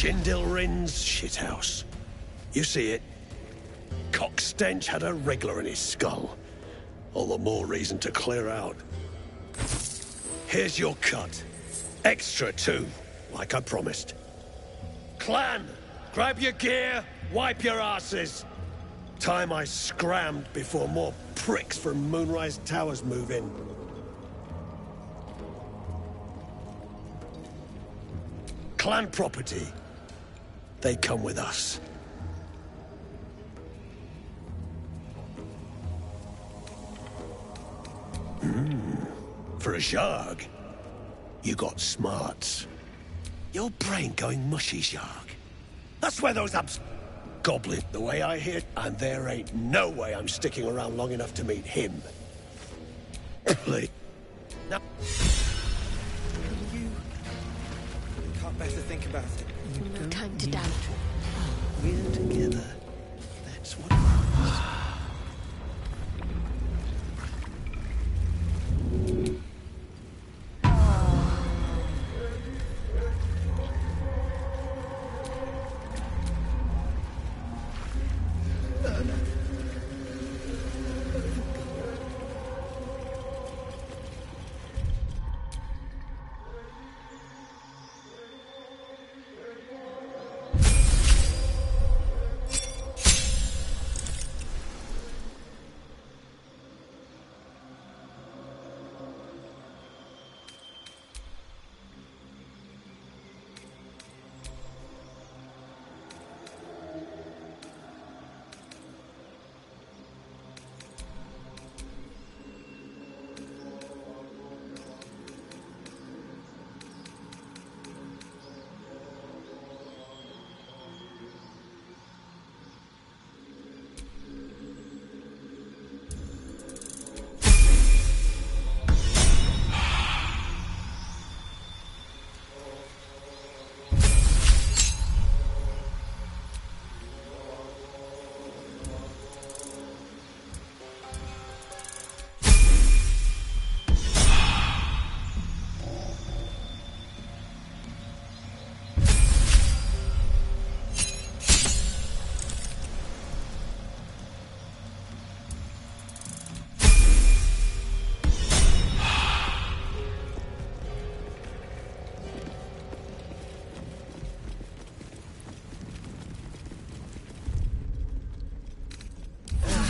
S16: Gindilrin's shithouse. You see it? Cockstench had a wriggler in his skull. All the more reason to clear out. Here's your cut. Extra too, like I promised. Clan, grab your gear, wipe your asses. Time I scrammed before more pricks from Moonrise Towers move in. Clan property. They come with us. For a Zharg, you got smarts. Your brain going mushy, Zharg. That's where those goblin, the way I hear, and there ain't no way I'm sticking around long enough to meet him. Please.
S19: No. You can't better think about it.
S1: No time to doubt.
S16: We're together. That's what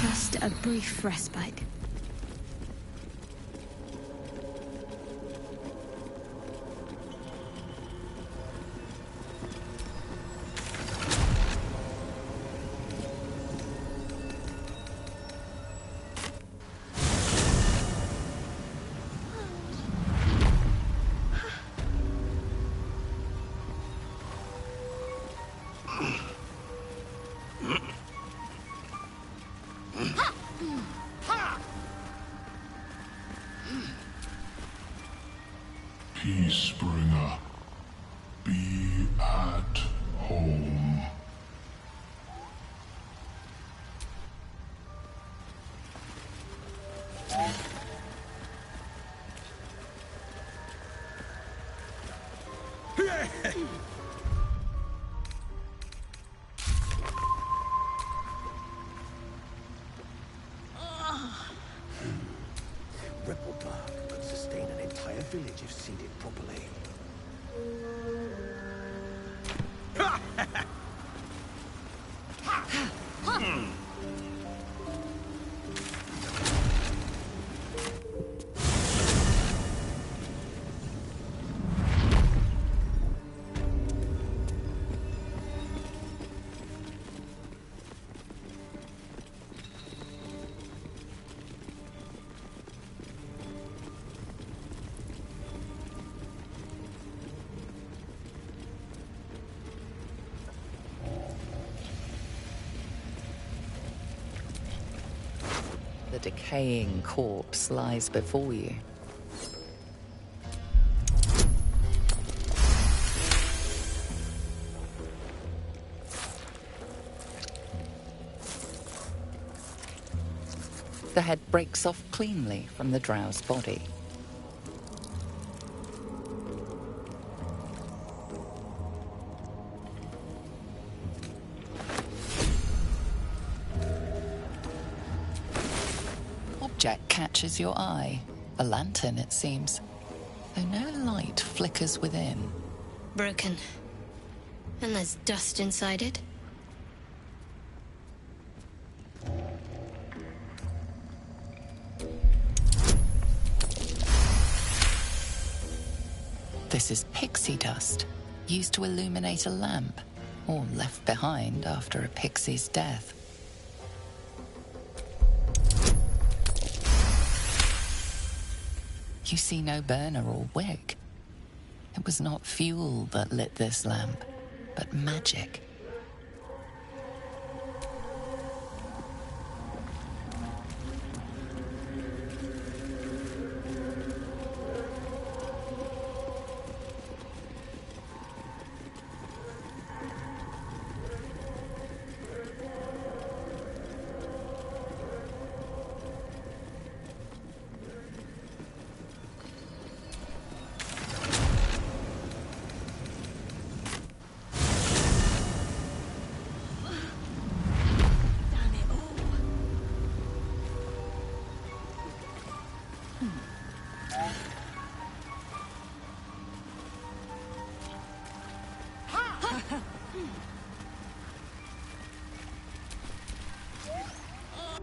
S5: Just a brief respite.
S7: Peacebringer, be at home.
S16: Ripple Dark could sustain an entire village if seeded properly.
S3: The decaying corpse lies before you. The head breaks off cleanly from the drow's body. object catches your eye. A lantern, it seems, though no light flickers within.
S5: Broken. And there's dust inside it.
S3: This is pixie dust, used to illuminate a lamp, or left behind after a pixie's death. You see no burner or wick. It was not fuel that lit this lamp, but magic.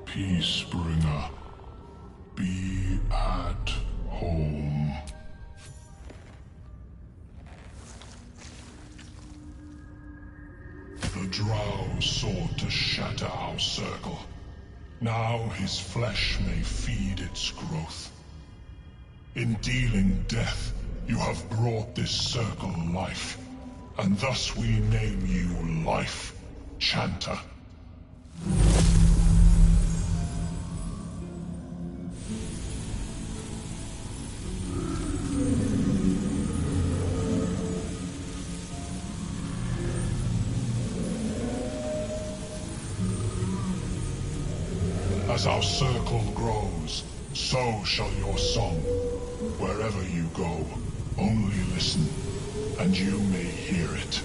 S7: Peacebringer, be at home. The Drow sought to shatter our circle. Now his flesh may feed its growth. In dealing death, you have brought this circle life, and thus we name you Life Chanter. As our circle grows, so shall your song. Wherever you go, only listen, and you may hear it.